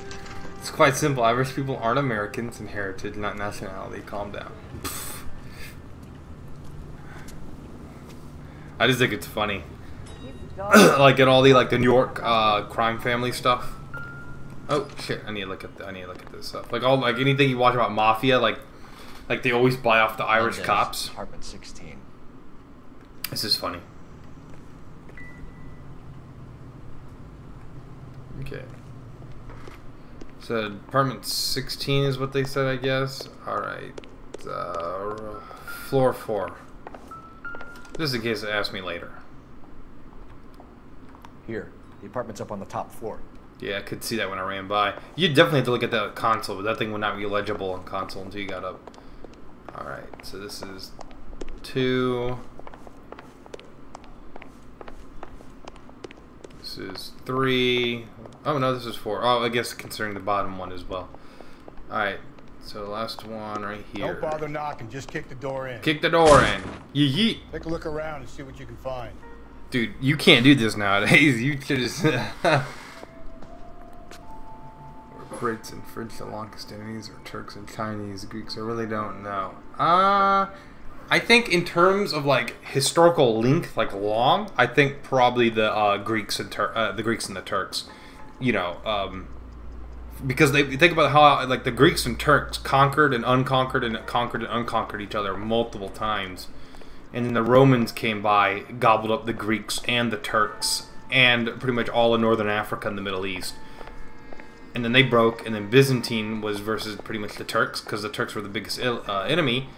It's quite simple. Irish people aren't Americans in heritage, not nationality. Calm down. I just think it's funny. Like in all the the New York crime family stuff. Oh shit! I need to look at this stuff. Like anything you watch about mafia, like they always buy off the Irish cops. Apartment 16. This is funny. Okay. So apartment 16 is what they said, I guess. All right. Floor 4. Just in case they ask me later. Here, the apartment's up on the top floor. Yeah, I could see that when I ran by. You definitely have to look at that console, but that thing would not be legible on console until you got up. Alright, so this is 2. This is 3. Oh no, this is 4. Oh, I guess considering the bottom one as well. Alright, so the last one right here. Don't bother knocking, just kick the door in. Kick the door in. Yeet. Take a look around and see what you can find. Dude, you can't do this nowadays. You should just... Brits and French, the Lancastrians, or Turks and Chinese, Greeks. I really don't know. I think in terms of historical length, long, I think probably the Greeks and the Turks. You know, because they think about how the Greeks and Turks conquered and unconquered each other multiple times, and then the Romans came by, gobbled up the Greeks and the Turks and pretty much all of northern Africa and the Middle East. And then they broke, and then Byzantine was versus pretty much the Turks, because the Turks were the biggest enemy,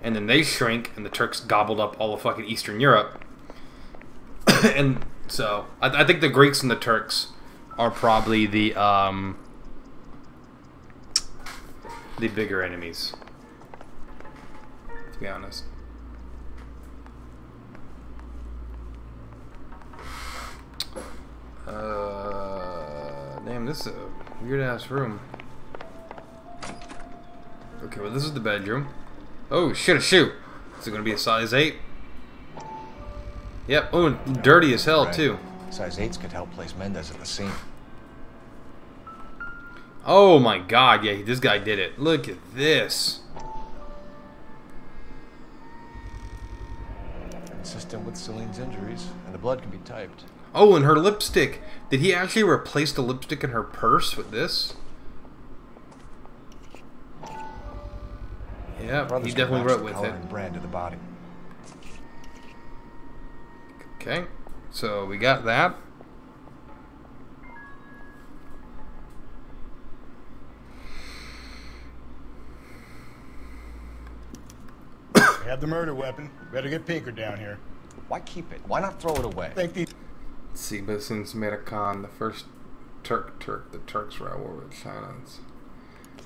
and then they shrank, and the Turks gobbled up all of fucking Eastern Europe. And so, I think the Greeks and the Turks are probably the bigger enemies, to be honest. Damn, this is a weird ass room. Okay, well this is the bedroom. Oh shit, a shoe. Is it gonna be a size 8? Yep. Oh, and dirty as hell too. Size 8s could help place Mendez at the scene. Oh my god, yeah, this guy did it. Look at this. Consistent with Celine's injuries, and the blood can be typed. Oh, and her lipstick. Did he actually replace the lipstick in her purse with this? Yeah, he definitely wrote with it. And brand of the body. Okay, so we got that. You have the murder weapon. Better get Pinker down here. Why keep it? Why not throw it away? Think these... Let's see, but since Metacan, the first the Turks were at war with China.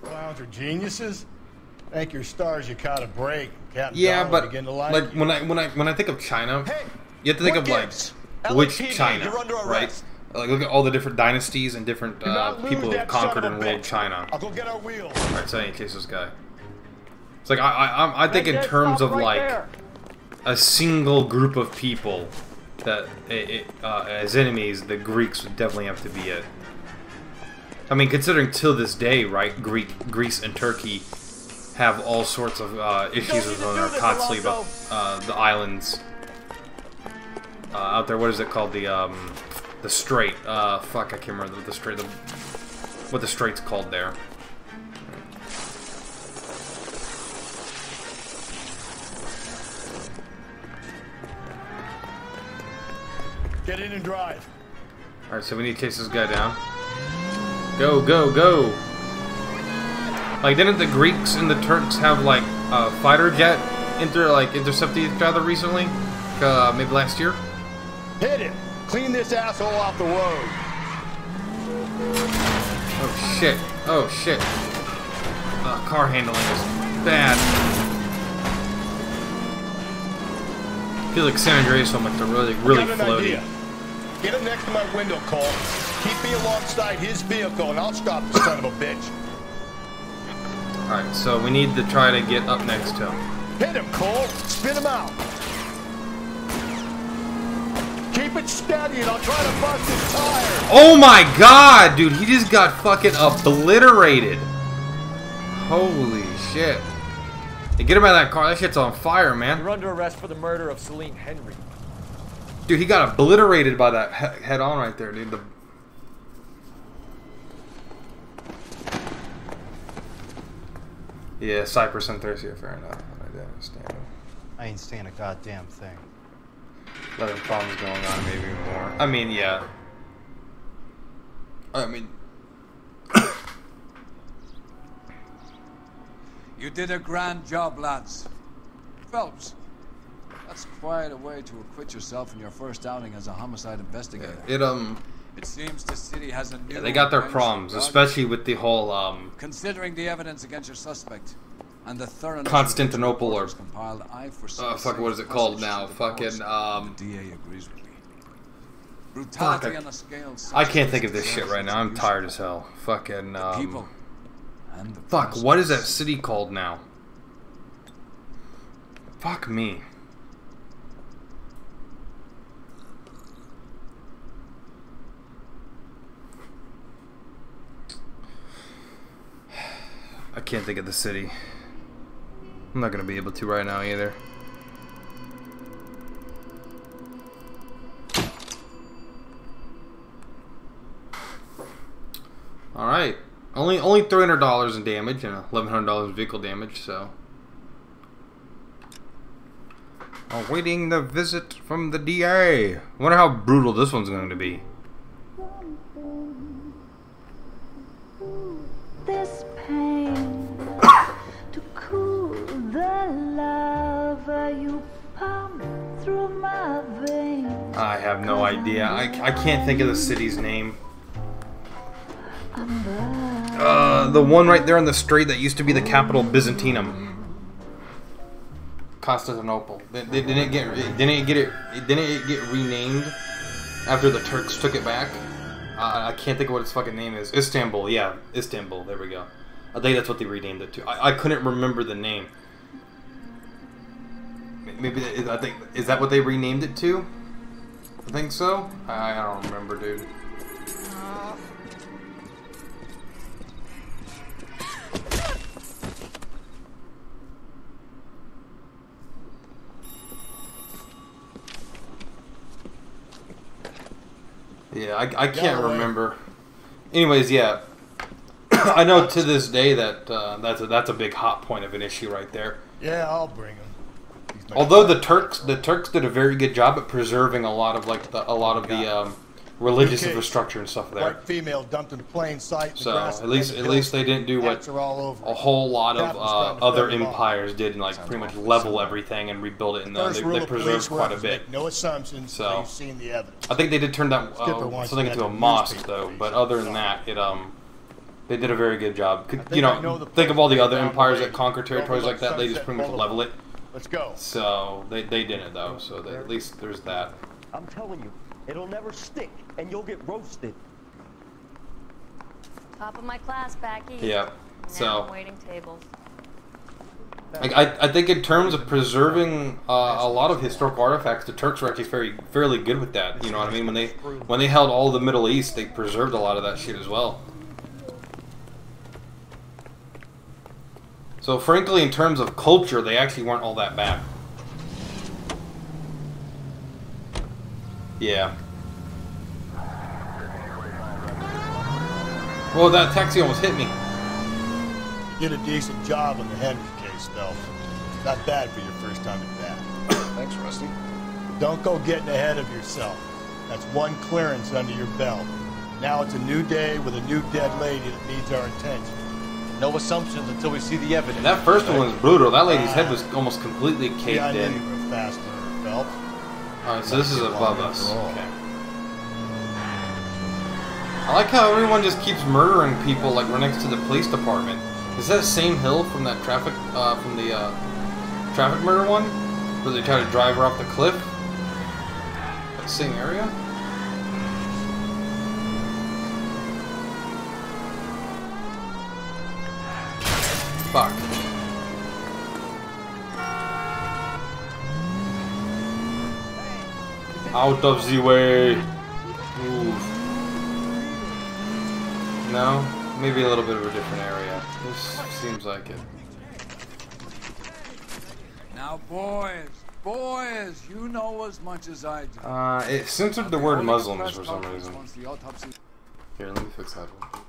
Clowns are geniuses. Thank your stars you caught a break. Captain Yeah, Donald but begin to like you. when I think of China, you have to think of like which China, right? Like look at all the different dynasties and different people who have conquered and ruled China. I'll go get our wheels. All right, so I need to chase this guy. It's like I think in terms of like a single group of people that as enemies, the Greeks would definitely have to be it. I mean, considering till this day, right? Greece and Turkey have all sorts of issues with one another constantly about the islands out there. What is it called? The strait. Fuck, I can't remember what the strait's called there. Get in and drive. All right, so we need to chase this guy down. Go, go, go! Like, didn't the Greeks and the Turks have like a fighter jet intercepted each other recently? Maybe last year. Hit him! Clean this asshole off the road. Oh shit! Oh shit! Car handling is bad. I feel like San Andreas so much. They're really floaty. Idea. Get him next to my window, Cole. Keep me alongside his vehicle, and I'll stop the son of a bitch. Alright, so we need to try to get up next to him. Hit him, Cole! Spin him out! Keep it steady, and I'll try to bust his tire! Oh my god, dude! He just got fucking obliterated! Holy shit. Hey, get him out of that car. That shit's on fire, man. You're under arrest for the murder of Celine Henry. Dude, he got obliterated by that head-on right there, dude. Yeah, Cyprus and Thracia, fair enough. I understand. I ain't saying a goddamn thing. 11 problems going on, maybe more. I mean, yeah. I mean... You did a grand job, lads. Phelps, that's quite a way to acquit yourself in your first outing as a homicide investigator. Yeah, it seems the city has a new... Yeah, they got their problems, especially with the whole, Considering the evidence against your suspect and the thoroughness Constantinople or... compiled, I fuck, what is it called now? Fucking, The DA agrees with me. Brutality on a scale... I can't think of this shit right now. I'm tired as hell. Fucking, people and the fuck, what is that city called now? Fuck me. I can't think of the city. I'm not gonna be able to right now either. Alright. Only $300 in damage and $1,100 in vehicle damage, so. Awaiting the visit from the DA. I wonder how brutal this one's going to be. This pain to cool the lava you pump through my veins. I have no idea. I can't think of the city's name. The one right there on the strait that used to be the capital, Byzantium. Constantinople. Didn't it get renamed after the Turks took it back? I can't think of what its fucking name is. Istanbul, yeah, Istanbul. There we go. I think that's what they renamed it to. I couldn't remember the name. Maybe I think is that what they renamed it to? I think so. I don't remember, dude. Yeah, I can't remember. Anyways, yeah, I know to this day that that's a big hot point of an issue right there. Yeah, I'll bring him. Although the Turks did a very good job at preserving a lot of like the religious infrastructure and stuff there. White female dumped in plain sight. So at least they didn't do what a whole lot of other empires did and like pretty much level everything and rebuild it. And they preserved quite a bit. No assumptions. So You've seen the evidence. I think they did turn that something into a mosque though. But other than that, they did a very good job. You know, think of all the other empires that conquer territories like that. They just pretty much level it. Let's go. So they didn't though. So at least there's that. I'm telling you, it'll never stick, and you'll get roasted. Top of my class, back east. Yeah. Now I'm waiting tables. I think in terms of preserving a lot of historical artifacts, the Turks were actually fairly good with that. You know what I mean? When they held all of the Middle East, they preserved a lot of that shit as well. So frankly, in terms of culture, they actually weren't all that bad. Yeah. Whoa, that taxi almost hit me. You did a decent job on the Henry case, Phelps. Not bad for your first time at bat. Thanks, Rusty. Don't go getting ahead of yourself. That's one clearance under your belt. Now it's a new day with a new dead lady that needs our attention. No assumptions until we see the evidence. That first one was brutal. That lady's head was almost completely caved I in. knew you were a fast learner, Phelps. Alright, so this is above us. Okay. I like how everyone just keeps murdering people like we're next to the police department. Is that the same hill from that traffic traffic murder one? Where they try to drive her off the cliff? That same area? Fuck. Out of the way. Move. No? Maybe a little bit of a different area. This seems like it. Now, boys, you know as much as I do. It censored the word Muslims for some reason. Here, let me fix that one.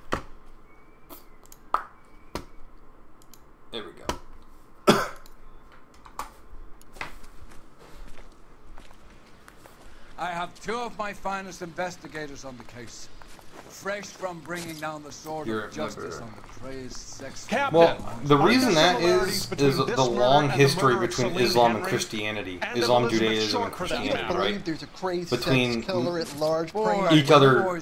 There we go. I have two of my finest investigators on the case. Fresh from bringing down the sword of justice on the crazed sex. Well, the reason that is the long history between Islam and Christianity. Islam, Judaism, and Christianity, right? Between each other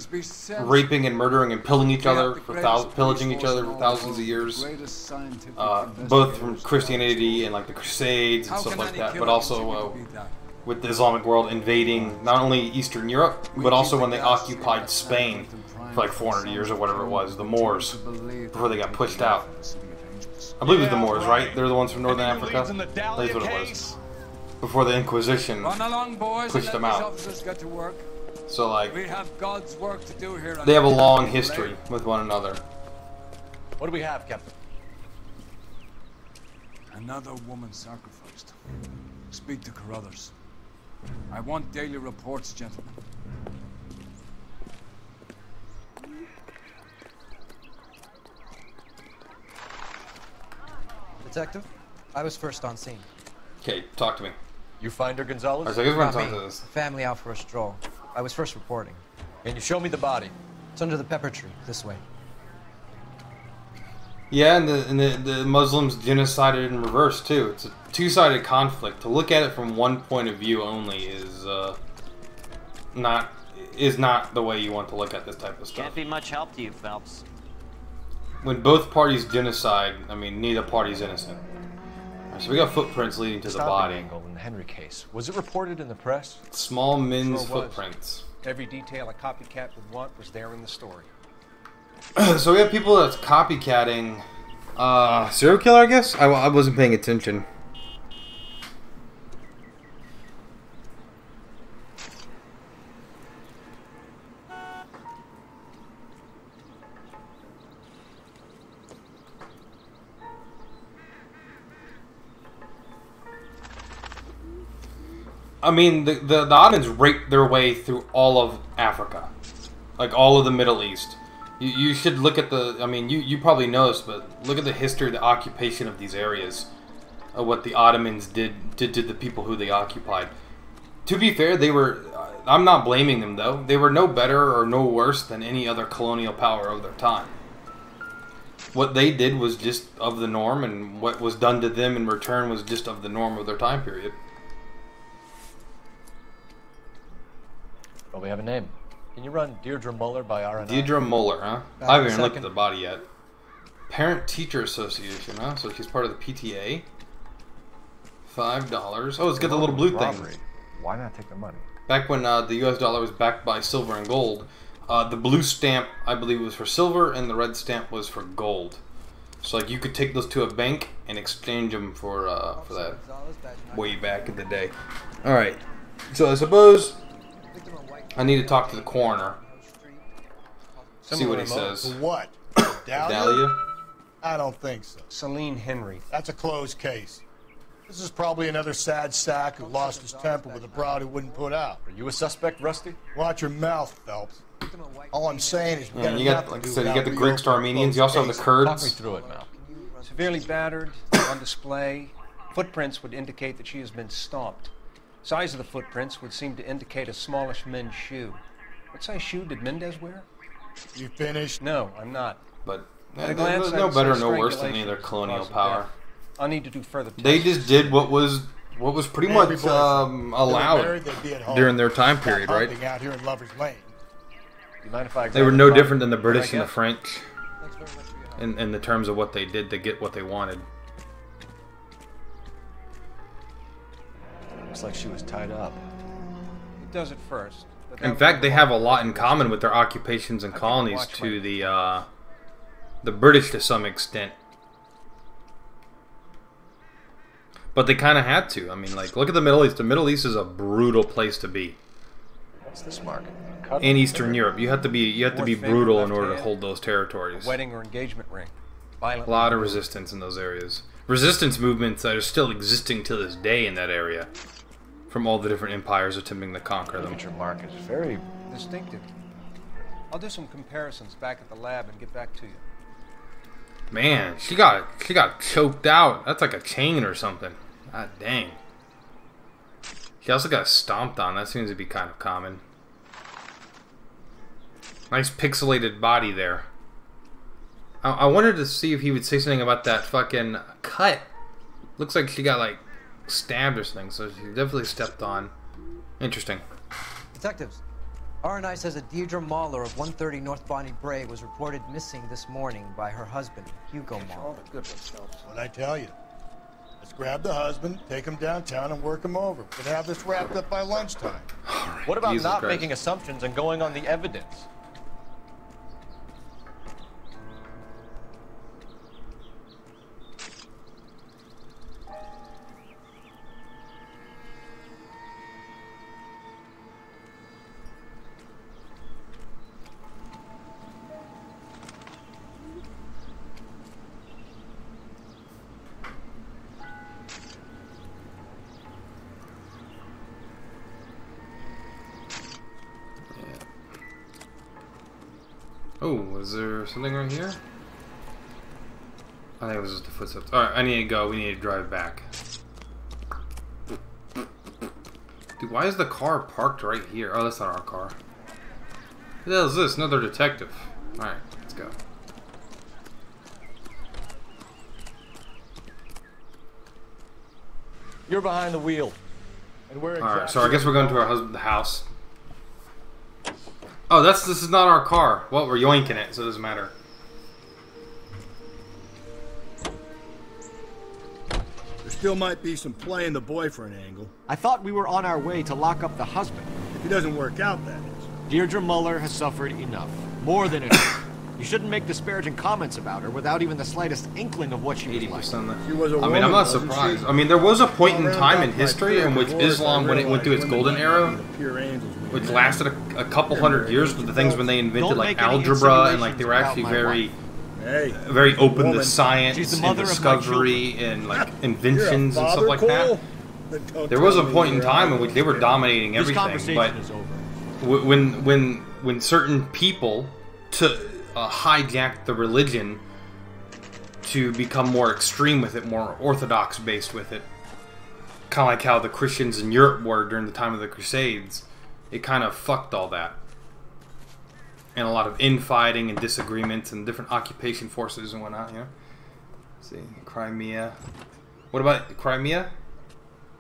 raping and murdering and pillaging each other for thousands of years. Both from Christianity and like the Crusades and stuff like that, but also with the Islamic world invading not only Eastern Europe, but also when they occupied Spain for like 400 years or whatever it was, the Moors, before they got pushed out. I believe it was the Moors, right? They're the ones from Northern Africa? That's what it was. Before the Inquisition pushed them out. So like, they have a long history with one another. What do we have, Captain? Another woman sacrificed. Speak to Carruthers. I want daily reports, gentlemen. Detective, I was first on scene. Okay, talk to me. You find her, Gonzalez? I guess we're talking to this. Family out for a stroll. I was first reporting. Can you show me the body? It's under the pepper tree, this way. Yeah, and the Muslims genocided in reverse too. It's a two-sided conflict. To look at it from one point of view only is not the way you want to look at this type of stuff. Can't be much help to you, Phelps. When both parties genocide, I mean, neither party's innocent. Right, so we got footprints leading to the body. Angle in the Henry case. Was it reported in the press? Small men's footprints. Every detail a copycat would want was there in the story. So we have people that's copycatting serial killer, I guess? I wasn't paying attention. I mean, the Ottomans raped their way through all of Africa. Like, all of the Middle East. You should look at the... I mean, you probably know this, but look at the history of the occupation of these areas. Of what the Ottomans did to the people who they occupied. To be fair, they were... I'm not blaming them, though. They were no better or no worse than any other colonial power of their time. What they did was just of the norm, and what was done to them in return was just of the norm of their time period. Well, we have a name. Can you run Deirdre Muller by RNI? Deirdre Muller, huh? I haven't even looked at the body yet. Parent-Teacher Association, huh? So she's part of the PTA. $5. Oh, let's get the little blue thing. Why not take the money? Back when the US dollar was backed by silver and gold, the blue stamp, I believe, was for silver, and the red stamp was for gold. So, like, you could take those to a bank and exchange them for that way back in the day. Alright, so I suppose I need to talk to the coroner. See what he says. For what? Dahlia? I don't think so. Celine Henry. That's a closed case. This is probably another sad sack who lost his temper with a broad who wouldn't put out. Are you a suspect, Rusty? Watch your mouth, Phelps. All I'm saying is we got you got, like I said, you got the Greeks to Armenians. You also have the Kurds. Talk me through it, Mal. Severely battered, on display. Footprints would indicate that she has been stomped. Size of the footprints would seem to indicate a smallish men's shoe. What size shoe did Mendez wear? You finished? No, I'm not. But at a glance, no better or no worse than any other colonial power. I'll need to do further tests. They just did what was pretty much allowed during their time period, right? Out here in Lover's Lane. You mind if I they were no different than the British and the French in the terms of what they did to get what they wanted. Looks like she was tied up. It does at first. In fact, they have a lot in common with their occupations and colonies to the British to some extent. But they kind of had to. I mean, like, look at the Middle East. The Middle East is a brutal place to be. What's this mark? In Eastern Europe, you have to be brutal in order to hold those territories. A wedding or engagement ring. A lot of resistance in those areas. Resistance movements that are still existing to this day in that area, from all the different empires attempting to conquer them. Your mark is very distinctive. I'll do some comparisons back at the lab and get back to you. Man, she got choked out. That's like a chain or something. God dang. She also got stomped on. That seems to be kind of common. Nice pixelated body there. I wanted to see if he would say something about that fucking cut. Looks like she got, like, stabbed or something, so she definitely stepped on. Interesting. Detectives, RNI says that Deirdre Muller of 130 North Bonnie Bray was reported missing this morning by her husband, Hugo Muller. What'd I tell you? Let's grab the husband, take him downtown, and work him over. We can have this wrapped up by lunchtime. Right, what about Jesus not Christ. Making assumptions and going on the evidence? Oh, was there something right here? I think it was just the footsteps. Alright, I need to go. We need to drive back. Dude, why is the car parked right here? Oh, that's not our car. What the hell is this? Another detective. Alright, let's go. You're behind the wheel. And where Alright, so I guess we're going to our husband's house. Oh, this is not our car. Well, we're yoinking it, so it doesn't matter. There still might be some play in the boyfriend angle. I thought we were on our way to lock up the husband. If he doesn't work out, that is. Deirdre Muller has suffered enough. More than enough. You shouldn't make disparaging comments about her without even the slightest inkling of what she was like. She was a I mean, I'm not surprised. I mean, there was a point in time in history in which Islam, when it went through its golden era, which lasted a couple hundred years, with the things when they invented like algebra and like they were actually very open to science and discovery and like inventions and stuff like that. There was a point in time in which they were dominating everything, but when certain people hijacked the religion to become more extreme with it, more orthodox based with it, kind of like how the Christians in Europe were during the time of the Crusades, it kind of fucked all that. And a lot of infighting and disagreements and different occupation forces and whatnot, you know? Let's see, Crimea. What about Crimea?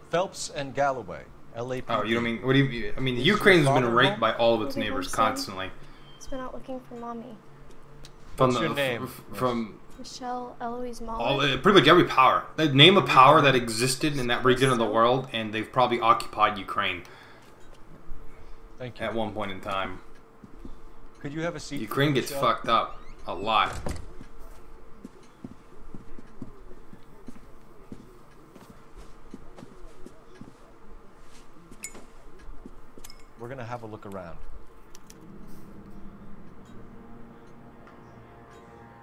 Phelps and Galloway, LAPD. Oh, you don't mean, what do you, I mean, Ukraine's been raped by all of its neighbors constantly. He's been out looking for Mommy. What's your name? From Michelle Eloise Mahler. pretty much every power. Name a power that existed in that region of the world, and they've probably occupied Ukraine. Thank you. At one point in time. Could you have a seat? Ukraine gets fucked up a lot. We're gonna have a look around.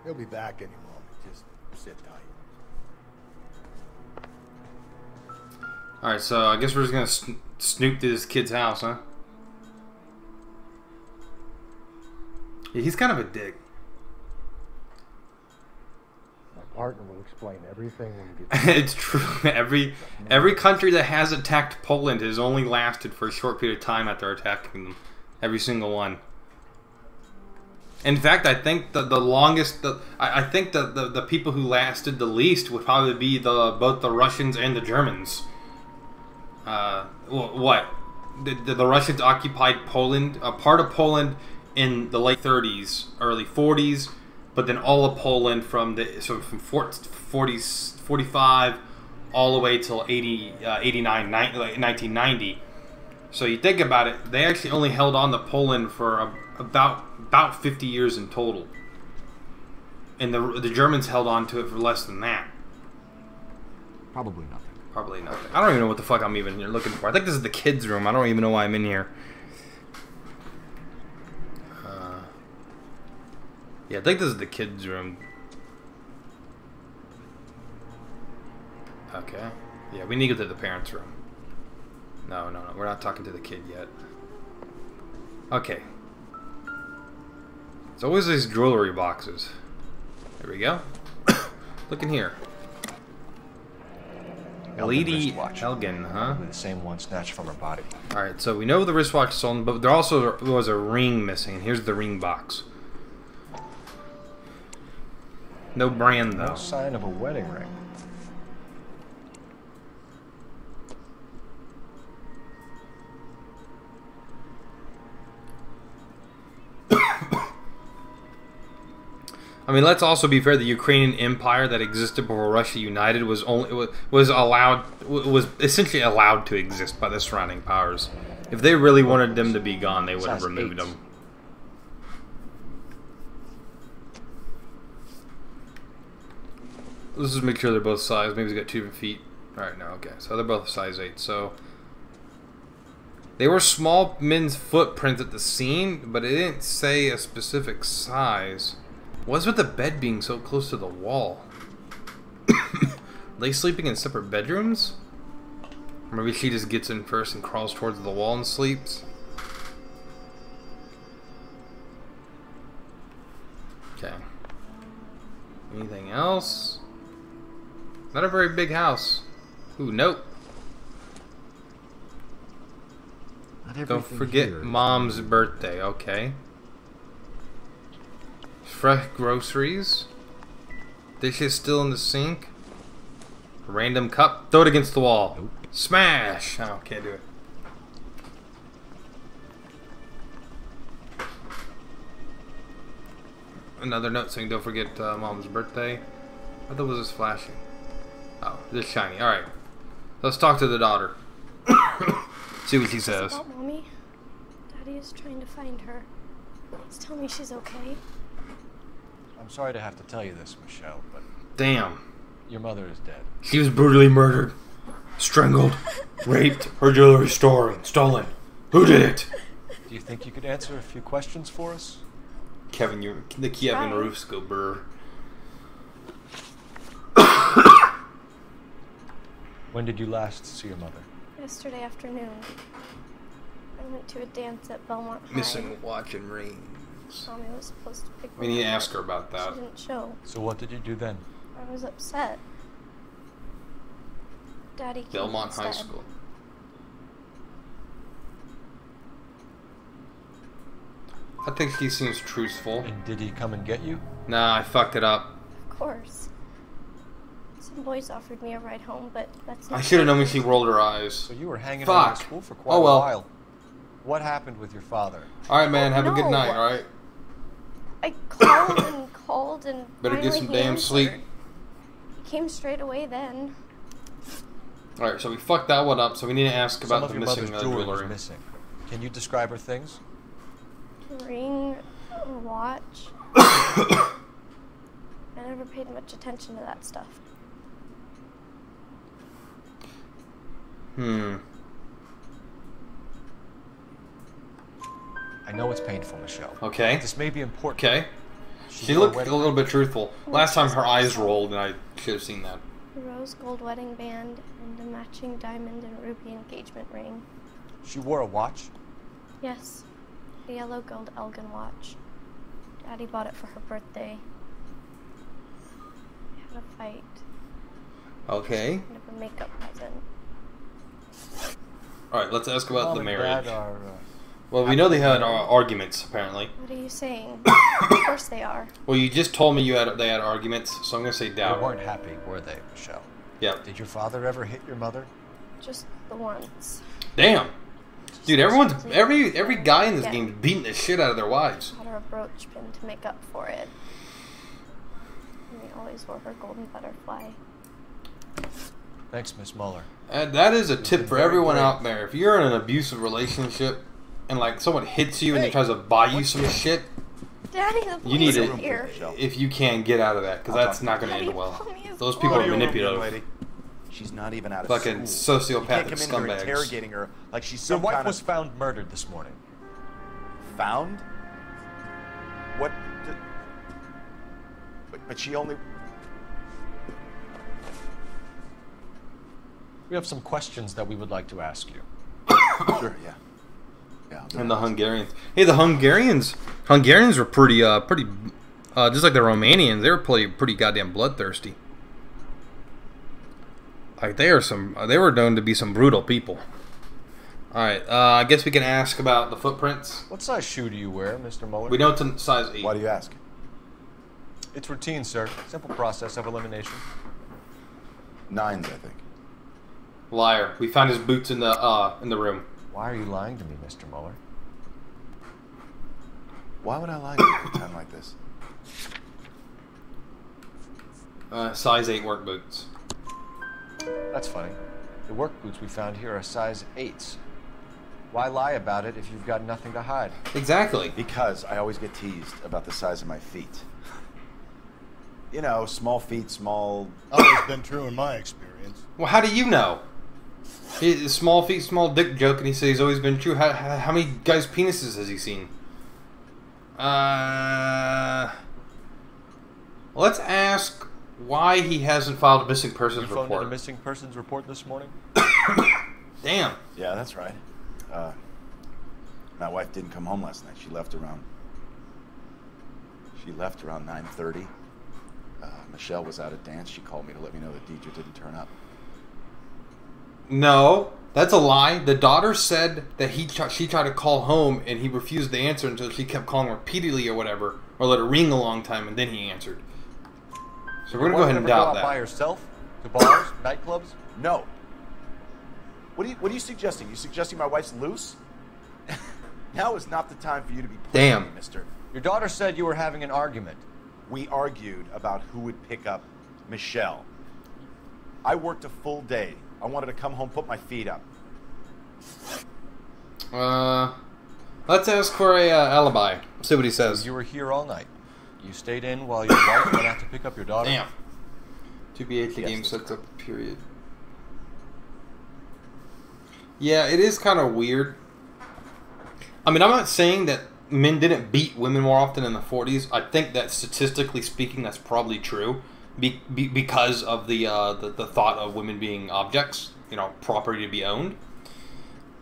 He'll be back any moment. Just sit tight. Alright, so I guess we're just gonna snoop to this kid's house, huh? Yeah, he's kind of a dick. My partner will explain everything when you get It's true. Every country that has attacked Poland has only lasted for a short period of time after attacking them. Every single one. In fact, I think the longest, I think the people who lasted the least would probably be both the Russians and the Germans. What? The Russians occupied Poland, a part of Poland, in the late 30s, early 40s, but then all of Poland from 45 all the way till 1990. So you think about it, they actually only held on to Poland for about 50 years in total. And the Germans held on to it for less than that. Probably nothing. Probably nothing. I don't even know what the fuck I'm even looking for. I think this is the kids' room. I don't even know why I'm in here. Yeah, I think this is the kids' room. Okay. Yeah, we need to go to the parents' room. No, we're not talking to the kid yet. Okay. It's always these jewelry boxes. There we go. Look in here. Lady Elgin, huh? The same one snatched from her body. Alright, so we know the wristwatch is stolen, but there also was a ring missing. Here's the ring box. No brand, though. No sign of a wedding ring. I mean, let's also be fair. The Ukrainian Empire that existed before Russia united was essentially allowed to exist by the surrounding powers. If they really wanted them to be gone, they would have removed them. Let's just make sure they're both size. Maybe he's got 2 different feet. Alright, no, okay. So they're both size 8. So they were small men's footprints at the scene, but it didn't say a specific size. What's with the bed being so close to the wall? Are they sleeping in separate bedrooms? Or maybe she just gets in first and crawls towards the wall and sleeps? Okay. Anything else? Not a very big house. Ooh, nope. Don't forget Mom's birthday, okay. Fresh groceries. Dishes still in the sink. Random cup. Throw it against the wall. Nope. Smash! Oh, can't do it. Another note saying don't forget Mom's birthday. I thought it was just flashing. Oh, it's shiny. Alright. Let's talk to the daughter. See what she says. About Mommy? Daddy is trying to find her. Please tell me she's okay. I'm sorry to have to tell you this, Michelle, but... Damn. Your mother is dead. She was brutally murdered. Strangled. Raped. Her jewelry stolen. Who did it? Do you think you could answer a few questions for us? Kevin, the Kevin roofs go burr. When did you last see your mother? Yesterday afternoon. I went to a dance at Belmont High. Missing watch and rings. Mommy was supposed to pick me up. We need to ask her about that. She didn't show. So what did you do then? I was upset. Daddy came Belmont instead. High School. I think he seems truthful. And did he come and get you? Nah, I fucked it up. Of course. Some boys offered me a ride home, but that's not... I should have known when she rolled her eyes. So you were hanging out at school for quite a while. What happened with your father? Alright, man. Have a good night, alright? I called and called and better get some damn sleep. He came straight away then. Alright, so we fucked that one up, so we need to ask about the missing jewelry. jewelry. Missing. Can you describe her things? Ring, watch. I never paid much attention to that stuff. I know it's painful, Michelle. Okay. This may be important. Okay. She looked a little bit truthful. Last time her eyes rolled, and I should have seen that. A rose gold wedding band and a matching diamond and ruby engagement ring. She wore a watch? Yes. A yellow gold Elgin watch. Daddy bought it for her birthday. We had a fight. Okay. Kind of a makeup present. Alright, let's ask about Mom the and marriage. Dad are, well, we know they had arguments, apparently. What are you saying? Of course they are. Well, you just told me they had arguments, so I'm going to say doubt. They weren't happy, were they, Michelle? Yep. Did your father ever hit your mother? Just the once. Damn. Dude, every guy in this game is beating the shit out of their wives. Had her a brooch pin to make up for it. And they always wore her golden butterfly. Thanks, Miss Muller. And that is a tip for everyone out there. If you're in an abusive relationship and like someone hits you and they tries to buy you some shit, Daddy, the police you need are to, here. if you can, get out of that because that's not going to end well. Those people are manipulative. She's not even out of fucking school. sociopathic you can't come in here scumbags. interrogating her like she's Your some wife kind was found murdered this morning. Found? What? But she only... We have some questions that we would like to ask you. Sure, yeah. And the Hungarians. Hey, the Hungarians were pretty, just like the Romanians, they were pretty goddamn bloodthirsty. Like they were known to be some brutal people. All right, I guess we can ask about the footprints. What size shoe do you wear, Mr. Muller? We know it's a size 8. Why do you ask? It's routine, sir. Simple process of elimination. 9s, I think. Liar. We found his boots in the room. Why are you lying to me, Mr. Muller? Why would I lie to you at a time like this? Size 8 work boots. That's funny. The work boots we found here are size 8s. Why lie about it if you've got nothing to hide? Exactly. Because I always get teased about the size of my feet. You know, small feet, small... Always been true in my experience. Well, how do you know? Small feet, small dick joke, and he says he's always been true. How many guys' penises has he seen? Let's ask why he hasn't filed a missing persons You phoned in report. a missing persons report this morning? Damn. Yeah, that's right. My wife didn't come home last night. She left around 9:30. Michelle was out at dance. She called me to let me know that Deidre didn't turn up. No, that's a lie. The daughter said that she tried to call home and he refused to answer until she kept calling repeatedly or whatever, or let it ring a long time and then he answered. So we're gonna go ahead and doubt that. By herself to bars, nightclubs? No. What are you suggesting? You suggesting my wife's loose? Now is not the time for you to be pushing Damn. me, mister. Your daughter said you were having an argument. We argued about who would pick up Michelle. I worked a full day. I wanted to come home, put my feet up. Let's ask for a alibi. See what he says. You were here all night. You stayed in while your wife went out to pick up your daughter. Damn. 2B8 the game sets up a period. Yeah, it is kind of weird. I mean, I'm not saying that men didn't beat women more often in the 40s. I think that statistically speaking, that's probably true, because of the thought of women being objects, property to be owned.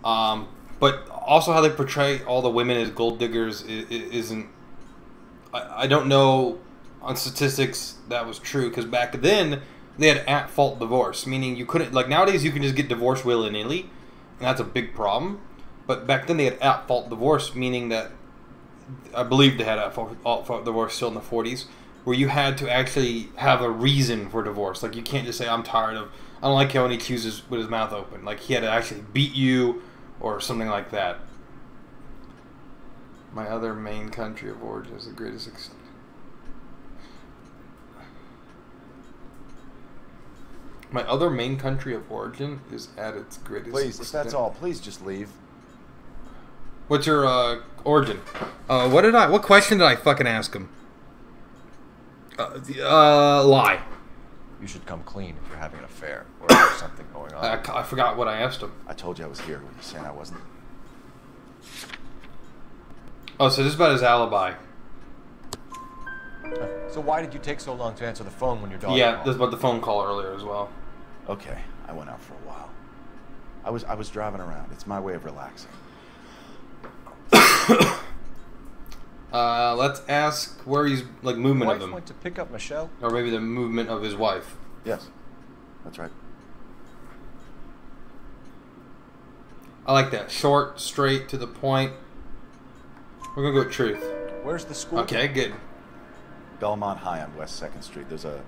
But also how they portray all the women as gold diggers isn't. I don't know on statistics that was true, because back then they had at-fault divorce, meaning you couldn't, like nowadays you can just get divorced willy-nilly, and that's a big problem. But back then they had at-fault divorce, meaning that I believe they had a divorce still in the 40s, where you had to actually have a reason for divorce. Like, you can't just say, I'm tired of... I don't like how he accuses with his mouth open. Like, he had to actually beat you or something like that. My other main country of origin is the greatest extent. My other main country of origin is at its greatest Please, extent. if that's all, please just leave. What's your origin? What question did I fucking ask him? Lie. You should come clean if you're having an affair or if there's something going on. I forgot what I asked him. I told you I was here when you saying I wasn't. Oh, so this is about his alibi. So why did you take so long to answer the phone when your daughter Yeah, called? this is about the phone call earlier as well. Okay, I went out for a while. I was driving around. It's my way of relaxing. Let's ask where he's, like, movement Your of wife him. went to pick up Michelle? Or maybe the movement of his wife. Yes, that's right. I like that. Short, straight, to the point. We're gonna go with truth. Where's the school? Okay, good. Belmont High on West 2nd Street. There's a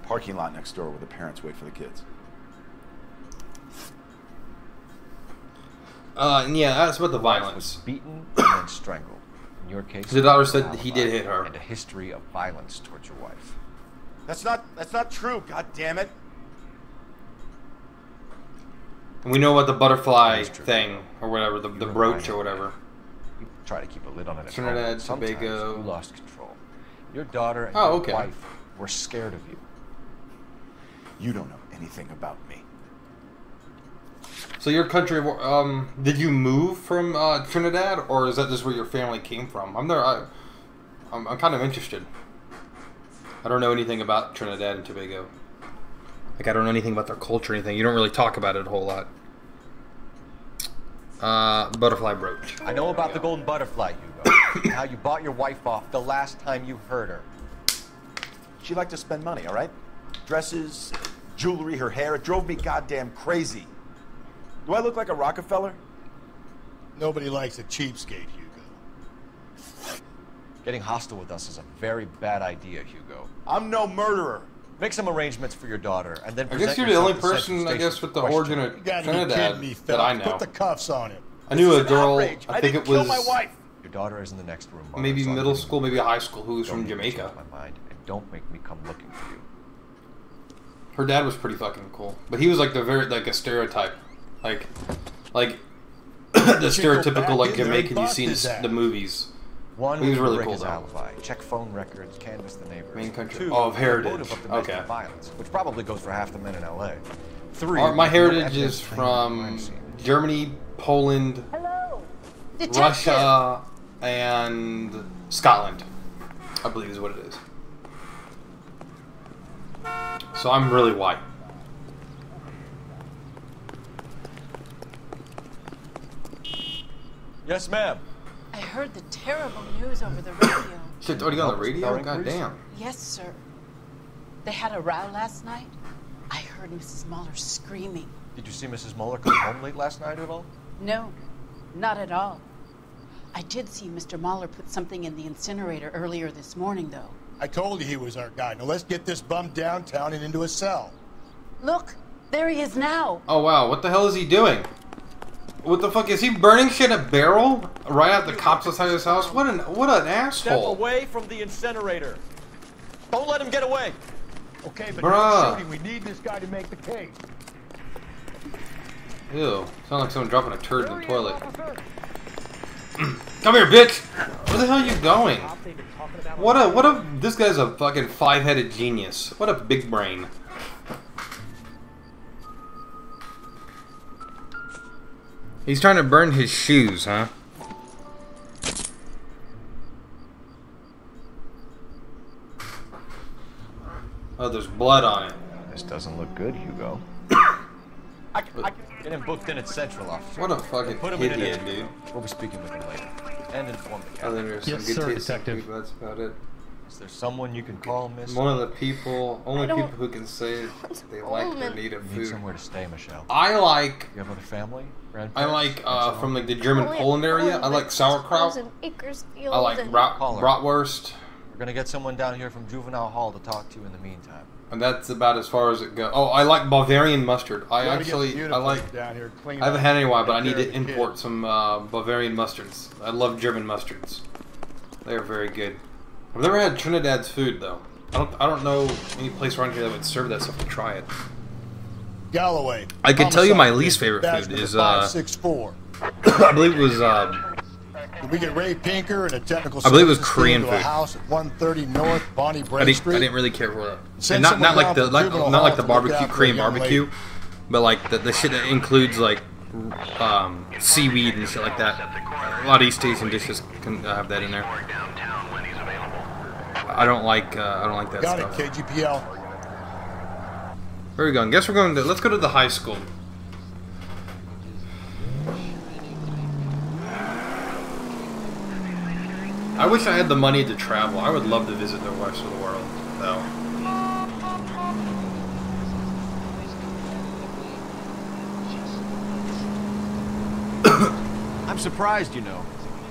parking lot next door where the parents wait for the kids. Yeah, that's about the violence. Was beaten and then strangled. In your case, The daughter said he did hit her. And a history of violence towards your wife. That's not true. God damn it. And we know about the butterfly thing, or whatever, the brooch or whatever. You try to keep a lid on it at Trinidad, home. Sometimes Tobago. you lost control. Your daughter and Oh, your okay. wife were scared of you. You don't know anything about me. So your country, did you move from Trinidad, or is that just where your family came from? I'm kind of interested. I don't know anything about Trinidad and Tobago. Like, I don't know anything about their culture or anything. You don't really talk about it a whole lot. Butterfly brooch. I know about the golden butterfly, Hugo. How you bought your wife off the last time you heard her. She liked to spend money, all right? Dresses, jewelry, her hair. It drove me goddamn crazy. Do I look like a Rockefeller? Nobody likes a cheapskate, Hugo. Getting hostile with us is a very bad idea, Hugo. I'm no murderer. Make some arrangements for your daughter, and then I guess you're the only person, I guess, with the origin of Trinidad that I know. Put the cuffs on him. I knew a girl, I think it was Your daughter is in the next room. Mother, maybe so I'm middle leaving. school, maybe high school, who was Don't from make me Jamaica. change my mind, and don't make me come looking for you. Her dad was pretty fucking cool, but he was like a stereotype, like the stereotypical like Jamaican you see in the movies. One, he was really break cool his though. alibi, check phone records, canvass the neighbors. Main country. Two, Oh, of heritage. the motive of domestic Okay. violence, which probably goes for half the men in LA. Three, My no heritage evidence is tying the crime from scene. Germany, Poland, Detective. Russia, and Scotland, I believe is what it is. So I'm really white. Yes, ma'am. I heard the terrible news over the radio. Shit's already on the radio? God damn. Yes, sir. They had a row last night. I heard Mrs. Muller screaming. Did you see Mrs. Muller come home late last night at all? No, not at all. I did see Mr. Muller put something in the incinerator earlier this morning, though. I told you he was our guy. Now let's get this bum downtown and into a cell. Look, there he is now. Oh wow, what the hell is he doing? What the fuck is he burning shit in a barrel right at the cops outside his house? What an Step asshole! away from the incinerator. Don't let him get away. Okay, but Bruh. no shooting. We need this guy to make the case. Ew, sound like someone dropping a turd in the toilet. Come here, bitch! Where the hell are you going? This guy's a fucking five-headed genius. What a big brain. He's trying to burn his shoes, huh? Oh, there's blood on it. This doesn't look good, Hugo. Get him booked in at Central, officer. What a fucking Put him in idiot, an dude. We'll be speaking with him later. And inform the Oh, captain. there's some good taste in food, but that's about it. Is there someone you can call, miss? One of the people, only people who can say they like their native You need food. somewhere to stay, Michelle. I like. You have other family? I like from like the German Poland area. I like sauerkraut. I like bratwurst. We're gonna get someone down here from Juvenile Hall to talk to you in the meantime. And that's about as far as it goes. Oh, I like Bavarian mustard. I like. Down here, I haven't had any while, but I need to import some Bavarian mustards. I love German mustards. They're very good. I've never had Trinidad's food though. I don't know any place around here that would serve that stuff to try it. Galloway. I can tell you my least favorite food is 564. I believe it was Did we get Ray Pinker and a technical I believe it was services Korean team to a food. house at 130 North Bonnie Bray Street? I didn't really care for that. Send And not someone like down the from Juvenile not like the Hall to look barbecue after a Korean young barbecue, lady. but like the shit that includes like seaweed and shit like that. A lot of East Asian dishes can have that in there. I don't like that Got stuff. it, KGPL. Where are we going? Guess we're going to. Let's go to the high school. I wish I had the money to travel. I would love to visit the rest of the world, though. I'm surprised, you know.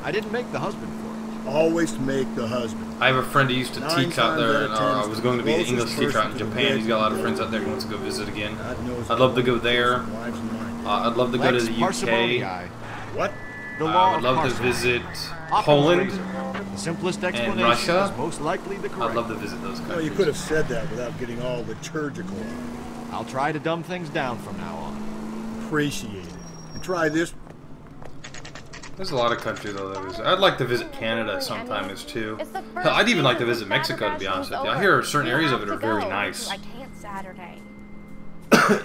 I didn't make the husband for it. Always make the husband. I have a friend who used to 9 teach out times there, out and of 10 I was going to be an closest English teacher out in person to the Japan. He's got a lot of dead friends out there. He wants to go visit again. knows I'd love to go there. Wives and mine. I'd love to go to Lex the parsimoniae. UK. What? The I law would of love to parsimony. visit Occam's Poland razor. The simplest and explanation Russia. is most likely the correct. I'd love to visit those No, countries. you could have said that without getting all liturgical. I'll try to dumb things down from now on. Appreciate it. And try this. There's a lot of countries though that visit. I'd like to visit Canada sometimes too. It's the Hell, I'd even like to first visit day Mexico, to be the honest with you. festival's I hear over. certain We areas of have it are to very go. nice. I can't Saturday.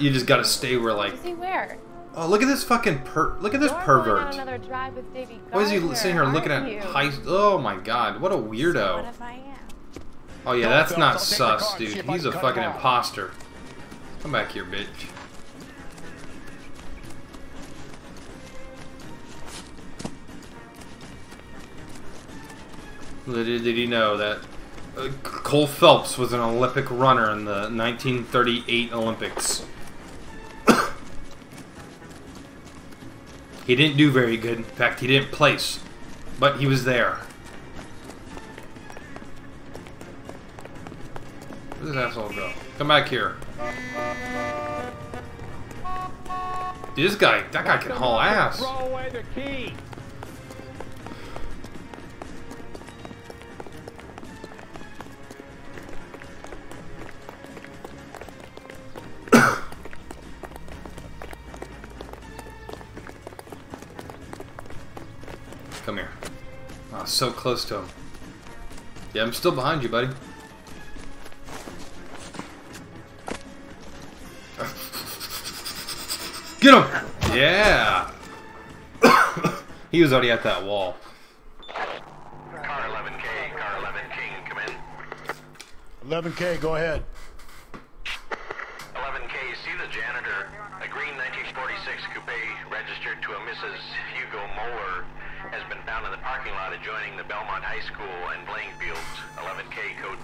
You just gotta stay where like. Is he where? Oh, look at this fucking look at this You're pervert. going on another drive with Davy Why is he Gardner, sitting here looking aren't at you? high? Oh my god, what a So what weirdo. if I am? Oh yeah, Go, that's fellas, not I'll take the sus, car and see dude. if I He's can a cut fucking it out. imposter. Come back here, bitch. Little did he know that Cole Phelps was an Olympic runner in the 1938 Olympics. He didn't do very good. In fact, he didn't place. But he was there. Where'd this asshole go? Come back here. Dude, that guy can haul ass. Throw away the key. Come here. Oh, so close to him. Yeah, I'm still behind you, buddy. Get him! Yeah! He was already at that wall. Car 11K, car 11, King, come in. 11K, go ahead. 11K, see the janitor. A green 1946 coupe registered to a Mrs. Hugo Moeller has been found in the parking lot adjoining the Belmont High School and playing fields. 11K, code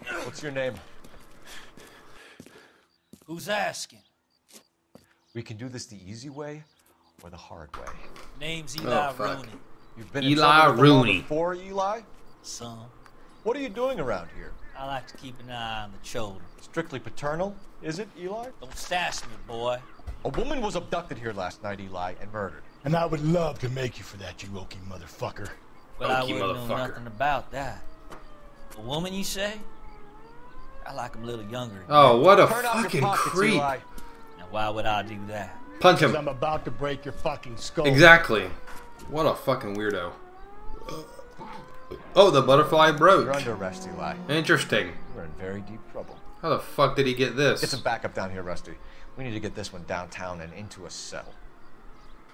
2. What's your name? Who's asking? We can do this the easy way or the hard way. Name's Oh, Eli fuck. Rooney. You've been Eli in trouble with the law Rooney. before, Eli? Some. What are you doing around here? I like to keep an eye on the children. Strictly paternal, is it, Eli? Don't stash me, boy. A woman was abducted here last night, Eli, and murdered. And I would love to make you for that, you Okie motherfucker. Well, I Okie wouldn't know motherfucker. nothing about that. A woman, you say? I like 'em a little younger. than Oh, that. what a Turn off your fucking pockets, creep. Eli. Now, why would I do that? Punch Because him. I'm about to break your fucking skull. Exactly. What a fucking weirdo. Oh, the butterfly broke. You're under arrest, Eli. Interesting. We're in very deep trouble. How the fuck did he get this? Get some backup down here, Rusty. We need to get this one downtown and into a cell.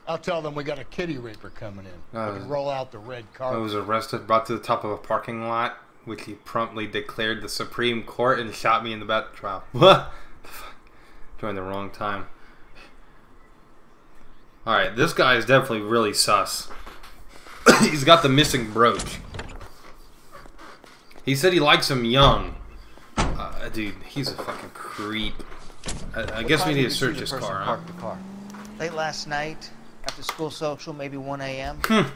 I'll tell them we got a kitty raper coming in. Oh. We can roll out the red I carpet. was arrested, brought to the top of a parking lot, which he promptly declared the Supreme Court and shot me in the back trial. What the fuck? Joined the wrong time. Alright, this guy is definitely really sus. He's got the missing brooch. He said he likes him young. Dude, he's a fucking creep. I guess we need to search his car, huh? The car. Late last night, after school social, maybe 1 a.m. I've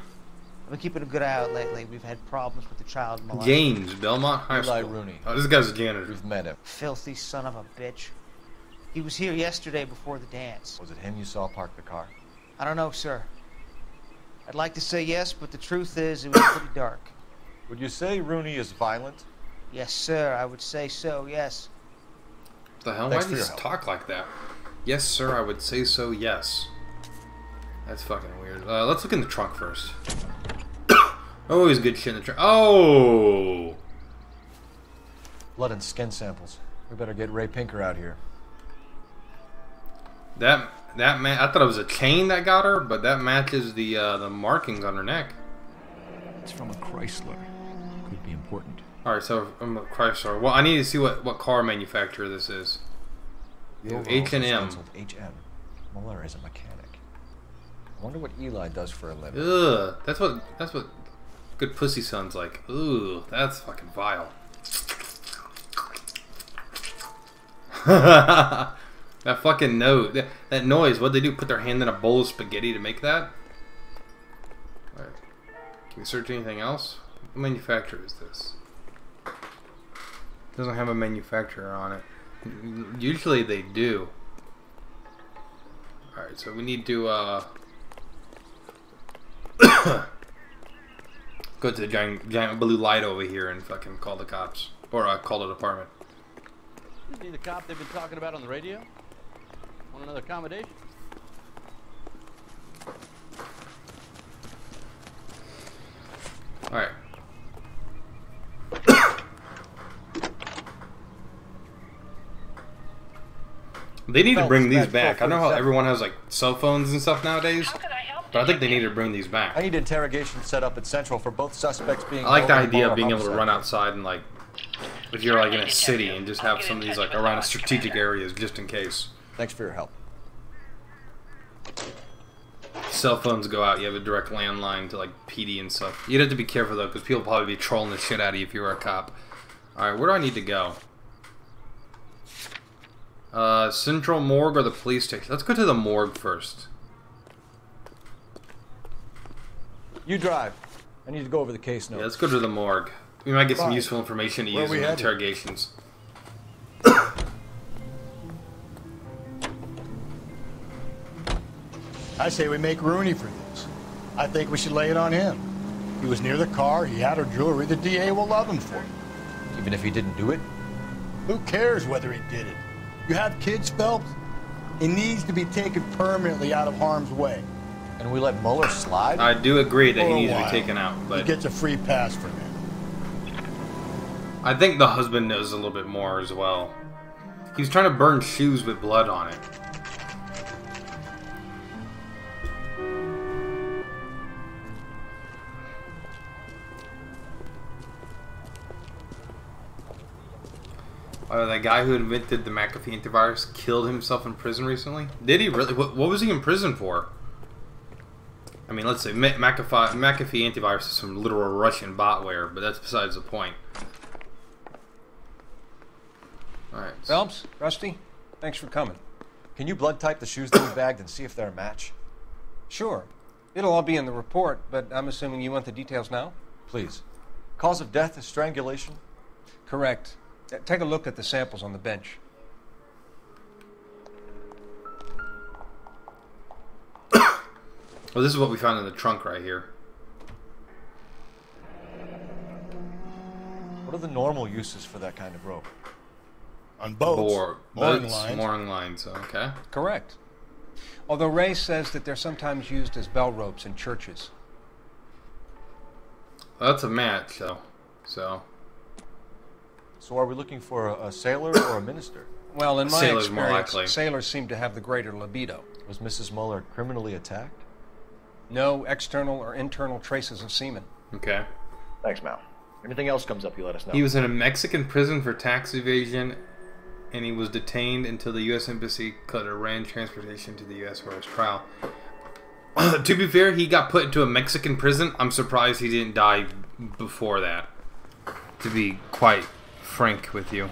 been keeping a good eye out lately. We've had problems with the child molester. James, Belmont High School. Eli Rooney. Oh, this guy's a janitor. We've met him. Filthy son of a bitch. He was here yesterday before the dance. Was it him you saw park the car? I don't know, sir. I'd like to say yes, but the truth is it was pretty dark. Would you say Rooney is violent? Yes, sir. I would say so, yes. What the hell? Why do you talk like that? Yes, sir. I would say so, yes. That's fucking weird. Let's look in the trunk first. Always good shit in the trunk. Oh! Blood and skin samples. We better get Ray Pinker out here. That man, I thought it was a chain that got her, but that matches the markings on her neck. It's from a Chrysler. Could be important. Alright, so from a Chrysler. Well, I need to see what car manufacturer this is. H&M. H.M. Muller is a mechanic. I wonder what Eli does for a living. Ugh, that's what good pussy sounds like. Ooh, that's fucking vile. That fucking note, that noise. What'd they do? Put their hand in a bowl of spaghetti to make that? Alright. Can we search anything else? What manufacturer is this? Doesn't have a manufacturer on it. Usually they do. Alright, so we need to go to the giant blue light over here and fucking call the cops. Or call the department. Is he the cop they've been talking about on the radio? Want another accommodation? Alright. They need to bring these back. I know how everyone has like cell phones and stuff nowadays, but I think they need to bring these back. I need interrogation set up at Central for both suspects being. I like the idea of being able to run outside and like, if you're like in a city and just have some of these like around strategic areas just in case. Thanks for your help. Cell phones go out. You have a direct landline to like PD and stuff. You'd have to be careful though, because people will probably be trolling the shit out of you if you were a cop. All right, where do I need to go? Central Morgue or the police station? Let's go to the morgue first. You drive. I need to go over the case notes. Yeah, let's go to the morgue. We might get some useful information to use in interrogations. I say we make Rooney for this. I think we should lay it on him. He was near the car, he had her jewelry, the DA will love him for it. Even if he didn't do it? Who cares whether he did it? You have kids, Phelps? It needs to be taken permanently out of harm's way. And we let Muller slide? I do agree that he needs to be taken out, but he gets a free pass for that. I think the husband knows a little bit more as well. He was trying to burn shoes with blood on it. That guy who invented the McAfee antivirus killed himself in prison recently? Did he really? What was he in prison for? I mean, let's say McAfee antivirus is some literal Russian botware, but that's besides the point. Alright. Phelps, Rusty, thanks for coming. Can you blood type the shoes that we bagged and see if they're a match? Sure. It'll all be in the report, but I'm assuming you want the details now? Please. Cause of death is strangulation? Correct. Take a look at the samples on the bench. Well, this is what we found in the trunk right here. What are the normal uses for that kind of rope? On boats. Mooring lines, okay. Correct. Although Ray says that they're sometimes used as bell ropes in churches. Well, that's a match, though. So are we looking for a sailor or a minister? Well, in my Sailor's more experience, likely. sailors seem to have the greater libido. Was Mrs. Muller criminally attacked? No external or internal traces of semen. Okay. Thanks, Mal. Anything else comes up, you let us know. He was in a Mexican prison for tax evasion, and he was detained until the U.S. Embassy could arrange transportation to the U.S. for his trial. To be fair, he got put into a Mexican prison. I'm surprised he didn't die before that. To be quite frank with you.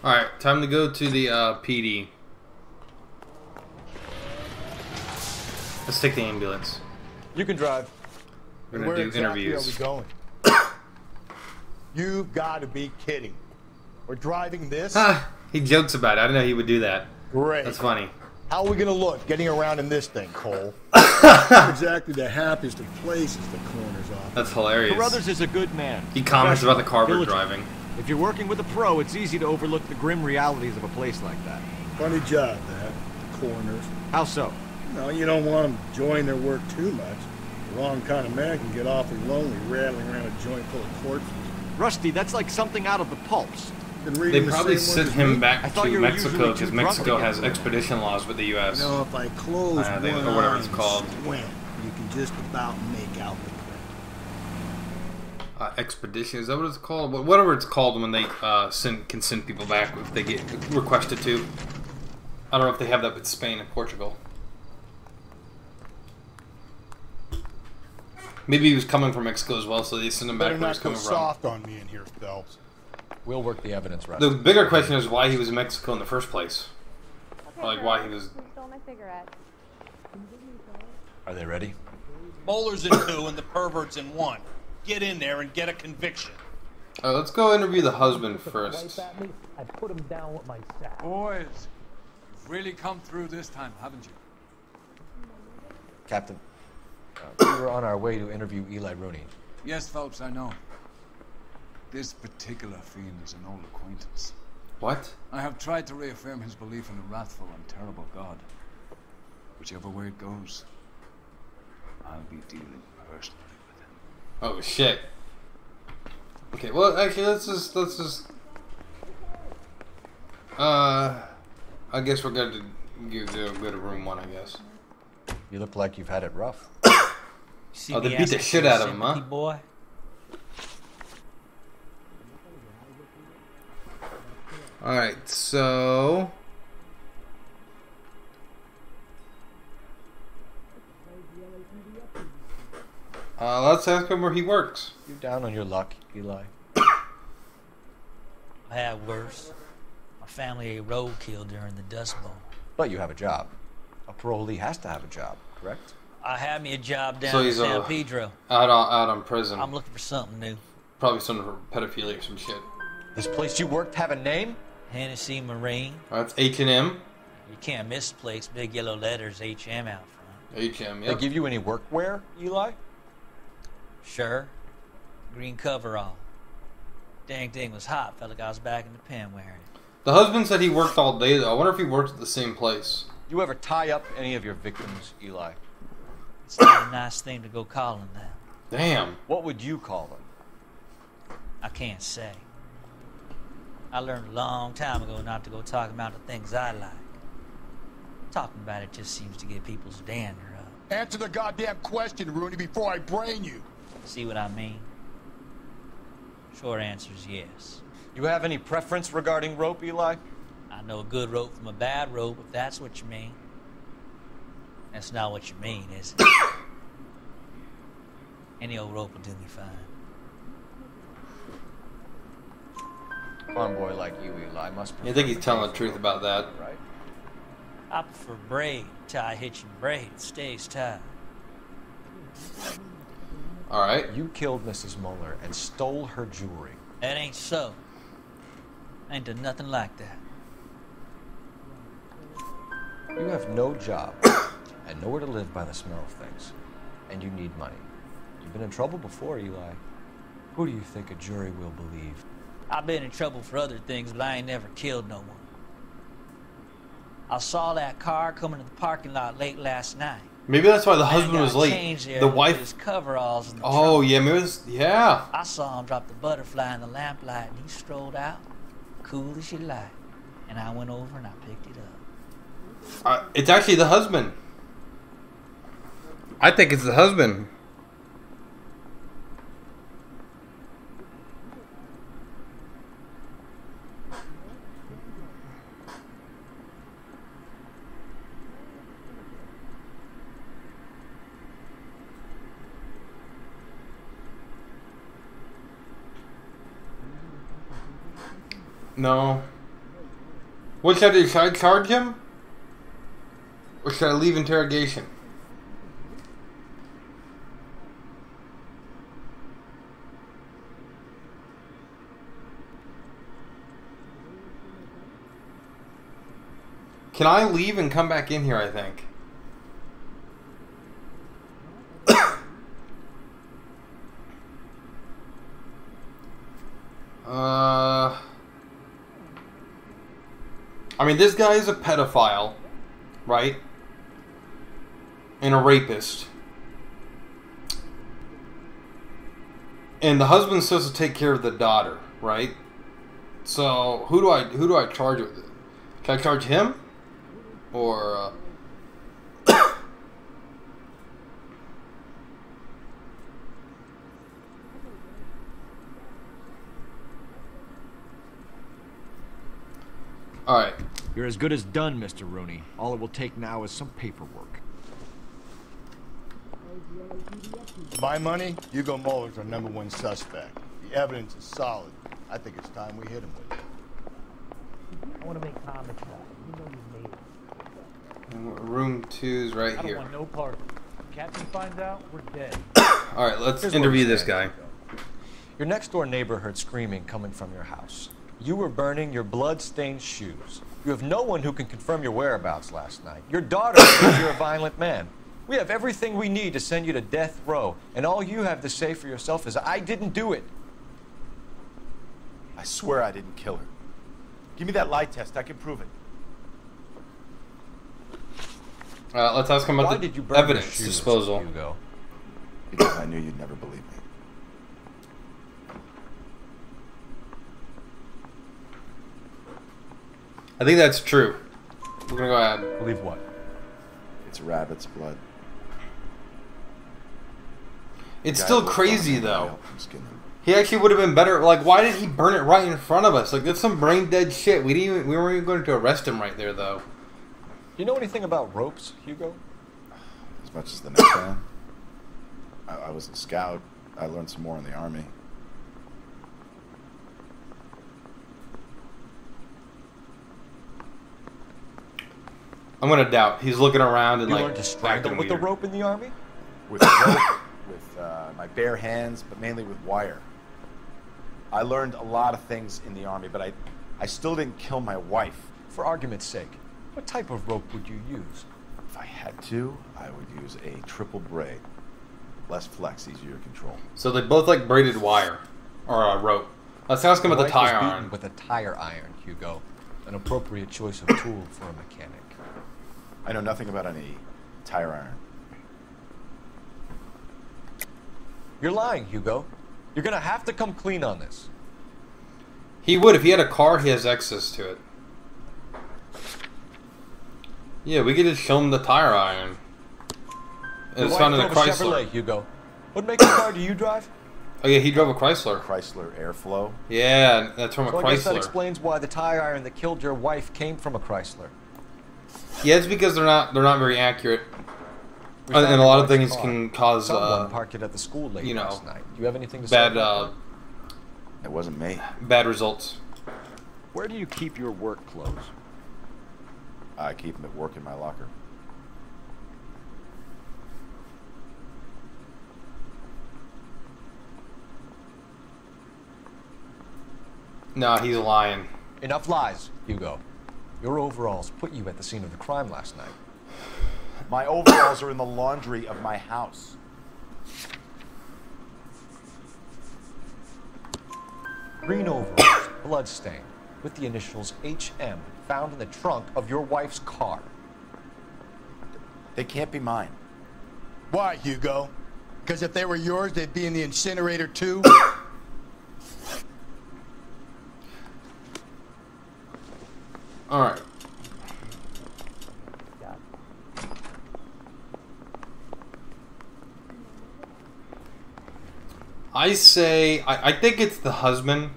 Alright, time to go to the PD. Let's take the ambulance. You can drive. We're gonna do interviews. Where are we going? You've got to be kidding. We're driving this? He jokes about it. I didn't know he would do that. Great. That's funny. How are we going to look getting around in this thing, Cole? Not exactly the happiest of places the coroner's office. That's hilarious. Carruthers is a good man. He comments about the car we're diligent. driving. If you're working with a pro, it's easy to overlook the grim realities of a place like that. Funny job, that. Coroners. How so? No, you don't want them enjoying their work too much. The wrong kind of man can get awfully lonely rattling around a joint full of corpses. Rusty, that's like something out of the pulps. They probably sent him back to Mexico because Mexico has expedition laws with the U.S. You know, if I close one or whatever it's eye called. and squint, you can just about make out the print. Expedition, is that what it's called? Whatever it's called when they can send people back if they get requested to. I don't know if they have that with Spain and Portugal. Maybe he was coming from Mexico as well, so they sent him back where he was coming from. Soft on me in here, Phelps. We'll work the evidence, Rusty. The bigger question is why he was in Mexico in the first place. Okay, or like why he was. You stole my cigarette. Are they ready? Moeller's in 2 and the pervert's in 1. Get in there and get a conviction. Let's go interview the husband first. I put him down with my sack. Boys, you've really come through this time, haven't you? Captain, we were on our way to interview Eli Rooney. Yes, Phelps, I know. This particular fiend is an old acquaintance. What? I have tried to reaffirm his belief in a wrathful and terrible God. Whichever way it goes, I'll be dealing personally with him. Oh shit. Okay, well actually let's just I guess we're going to go to room 1, I guess. You look like you've had it rough. Oh, they beat the shit out of him, huh? Boy. Alright, so... let's ask him where he works. You down on your luck, Eli? I had worse. My family ate roadkill during the Dust Bowl. But you have a job. A parolee has to have a job, correct? I had me a job down in San Pedro. Out on prison. I'm looking for something new. Probably something for pedophilia or some shit. This place you worked have a name? Hennessy Marine. That's H&M. You can't miss the place. Big yellow letters, HM out front. HM, yeah. They give you any workwear, Eli? Sure. Green coverall. Dang thing was hot. Felt like I was back in the pen wearing it. The husband said he worked all day, though. I wonder if he worked at the same place. You ever tie up any of your victims, Eli? It's not a nice thing to go calling them. Damn. What would you call them? I can't say. I learned a long time ago not to go talking about the things I like. Talking about it just seems to get people's dander up. Answer the goddamn question, Rooney, before I brain you. See what I mean? Short answer is yes. You have any preference regarding rope, Eli? I know a good rope from a bad rope, if that's what you mean. That's not what you mean, is it? Any old rope will do me fine. Farm boy like you, Eli, must be. You think he's telling the truth about that? Right. I prefer braid, tie, hitch, and braid. It stays tied. Alright. You killed Mrs. Moeller and stole her jewelry. That ain't so. I ain't done nothing like that. You have no job and nowhere to live by the smell of things. And you need money. You've been in trouble before, Eli. Who do you think a jury will believe? I've been in trouble for other things, but I ain't never killed no one. I saw that car coming to the parking lot late last night. Maybe that's why the husband was late. The wife. His coveralls in the oh trunk. yeah, maybe it was, yeah. I saw him drop the butterfly in the lamplight, and he strolled out, cool as you like. And I went over and I picked it up. It's actually the husband. I think it's the husband. No. What should I do? Should I charge him? Or should I leave interrogation? Can I leave and come back in here, I think? I mean, this guy is a pedophile, right? And a rapist. And the husband's supposed to take care of the daughter, right? So who do I charge with it? Can I charge him? Or Alright. You're as good as done, Mr. Rooney. All it will take now is some paperwork. My money, Hugo Muller's our #1 suspect. The evidence is solid. I think it's time we hit him with it. I want to make comments now. You know you made it. Room 2's right I don't here. want no part of it. If Captain finds out, we're dead. Alright, let's Here's interview what I'm this saying. guy. Your next door neighbor heard screaming coming from your house. You were burning your blood-stained shoes. You have no one who can confirm your whereabouts last night. Your daughter says you're a violent man. We have everything we need to send you to death row, and all you have to say for yourself is, I didn't do it. I swear I didn't kill her. Give me that lie test. I can prove it. Let's ask him about Why the did you burn your evidence shoes, disposal. Hugo? Because I knew you'd never believe me. I think that's true. We're gonna go ahead. Believe what? It's rabbit's blood. It's Guy still looked crazy on my though. help him skin him. He actually would have been better. Like, why did he burn it right in front of us? Like, that's some brain dead shit. We weren't even going to arrest him right there though. You know anything about ropes, Hugo? As much as the next man. I was a scout. I learned some more in the army. I'm gonna doubt. He's looking around and You like learned to strangle acting with the weird. rope in the army? With rope, with my bare hands, but mainly with wire. I learned a lot of things in the army, but I still didn't kill my wife. For argument's sake, what type of rope would you use? If I had to, I would use a triple braid. Less flex, easier to control. So they both like braided wire or rope. Let's ask him Your about the wife was tire beaten iron. with a tire iron, Hugo. An appropriate choice of tool for a mechanic. I know nothing about any tire iron. You're lying, Hugo. You're gonna have to come clean on this. He would if he had a car. He has access to it. Yeah, we could just show him the tire iron. Your It's wife found in a drove Chrysler. Chevrolet, Hugo. What makes the car do you drive? Oh yeah, he drove a Chrysler. Chrysler Airflow. Yeah, that's from a So I guess that Chrysler. explains why the tire iron that killed your wife came from a Chrysler. Yeah, it's because they're not very accurate, We and found a your lot of wife's things car. can cause Someone parked it at the school late you know, last night. Do you have anything to say? bad about It wasn't me. bad results. Where do you keep your work clothes? I keep them at work in my locker. No, he's lying. that? Enough lies, Hugo. Your overalls put you at the scene of the crime last night. My overalls are in the laundry of my house. Green overalls, bloodstained, with the initials HM found in the trunk of your wife's car. They can't be mine. Why, Hugo? Because if they were yours, they'd be in the incinerator too? Alright. I say I think it's the husband,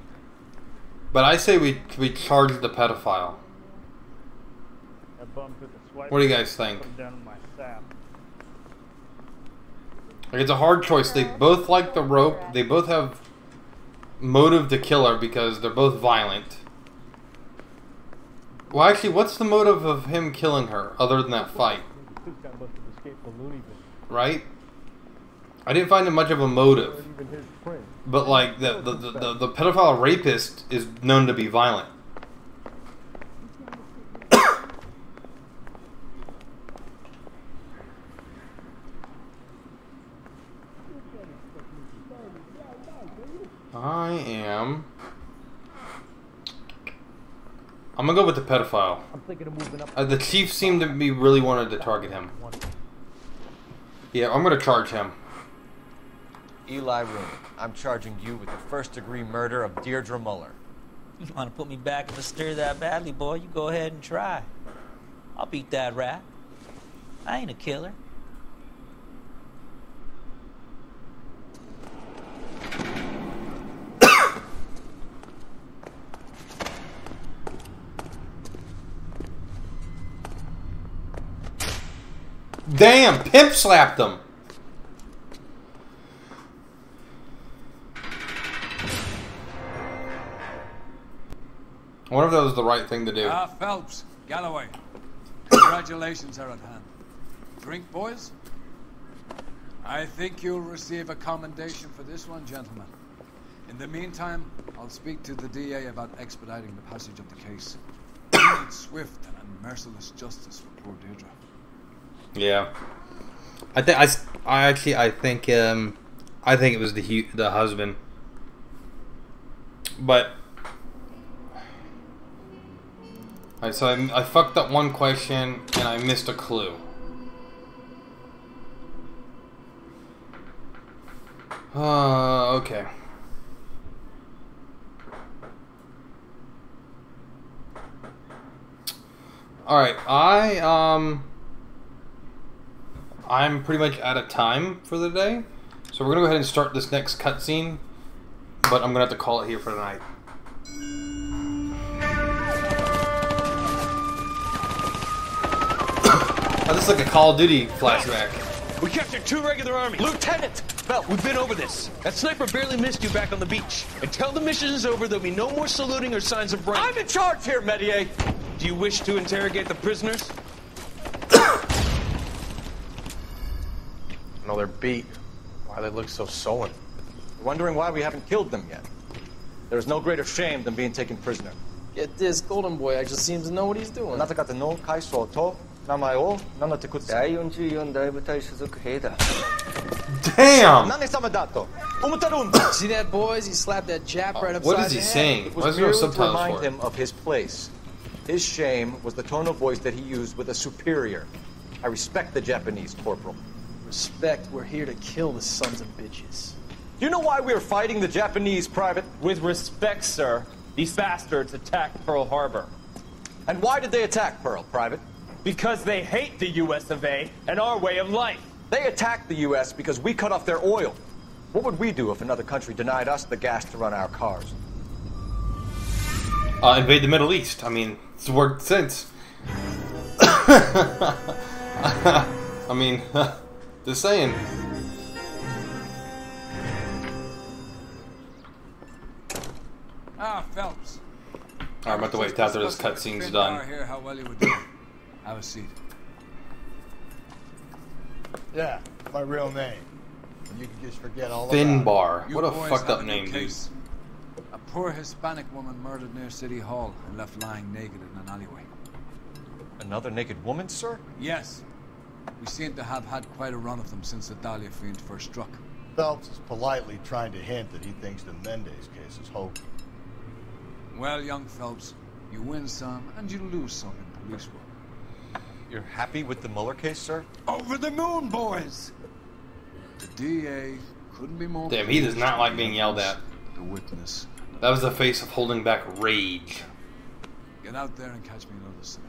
but I say we charge the pedophile. What do you guys think? Like, it's a hard choice. They both like the rope. They both have motive to kill her because they're both violent. Well, actually, what's the motive of him killing her other than that fight? Right? I didn't find it much of a motive. But like the pedophile rapist is known to be violent. I'm gonna go with the pedophile. I'm thinking of moving up. The chief seemed to be really wanted to target him. Yeah, I'm gonna charge him. Eli Rooney, I'm charging you with the first-degree murder of Deirdre Muller. You want to put me back in the stir that badly, boy? You go ahead and try. I'll beat that rap. I ain't a killer. Damn, pimp slapped them. I wonder if that was the right thing to do. Phelps, Galloway, congratulations are at hand. Drink, boys? I think you'll receive a commendation for this one, gentlemen. In the meantime, I'll speak to the DA about expediting the passage of the case. We need swift and merciless justice for poor Deirdre. Yeah, I think I think it was the husband, but so I fucked up one question and I missed a clue. Okay. All right, I'm pretty much out of time for the day, so we're gonna go ahead and start this next cutscene, but I'm gonna have to call it here for tonight. Oh, this is like a Call of Duty flashback. We captured 2 regular army. Lieutenant! Well, we've been over this. That sniper barely missed you back on the beach. Until the mission is over, there'll be no more saluting or signs of rank. I'm in charge here, Medier! Do you wish to interrogate the prisoners? No, they're beat. Why they look so sullen? Wondering why we haven't killed them yet. There's no greater shame than being taken prisoner. Get this, Golden Boy actually seems to know what he's doing. Damn! See that, boys? He slapped that Jap right upside. What is he saying? It was merely to remind him of his place. His shame was the tone of voice that he used with a superior. I respect the Japanese, Corporal. Respect, we're here to kill the sons of bitches. Do you know why we're fighting the Japanese, Private? With respect, sir, these bastards attacked Pearl Harbor. And why did they attack Pearl, Private? Because they hate the US of A and our way of life. They attacked the US because we cut off their oil. What would we do if another country denied us the gas to run our cars? Invade the Middle East. I mean, it's worked since. I mean, just saying. Phelps. I'm about to wait after this cutscene's done. Here, how well you were doing. Have a seat. Yeah, my real name. You can just forget all about Finbar. You What a boys fucked have up a new name, dude. case. A poor Hispanic woman murdered near City Hall and left lying naked in an alleyway. Another naked woman, sir? Yes. We seem to have had quite a run of them since the Dahlia fiend first struck. Phelps is politely trying to hint that he thinks the Mendez case is hokey. Well, young Phelps, you win some and you lose some in police work. You're happy with the Muller case, sir? Over the moon, boys! The DA couldn't be more. Damn, he does not like being yelled at. The witness. That was the face of holding back rage. Get out there and catch me another sip.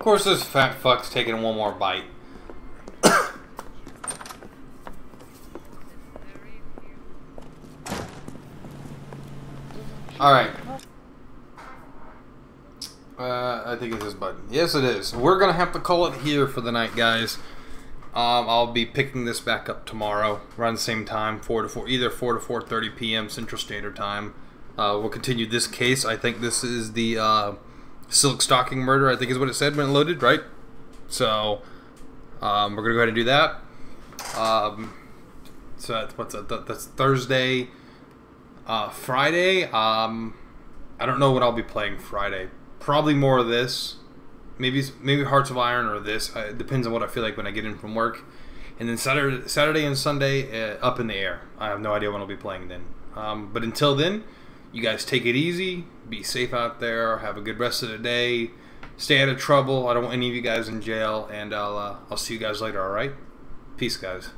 course, this fat fuck's taking one more bite. Alright. I think it's this button. Yes, it is. We're going to have to call it here for the night, guys. I'll be picking this back up tomorrow, around the same time, either 4 to 4:30 p.m. Central Standard Time. We'll continue this case. I think this is the silk stocking murder, I think is what it said when it loaded, right? So, we're going to go ahead and do that. So that's Thursday. Friday, I don't know what I'll be playing Friday. Probably more of this. Maybe Hearts of Iron or this. It depends on what I feel like when I get in from work. And then Saturday and Sunday, up in the air. I have no idea when I'll be playing then. But until then, you guys take it easy. Be safe out there. Have a good rest of the day. Stay out of trouble. I don't want any of you guys in jail. And I'll see you guys later, alright? Peace, guys.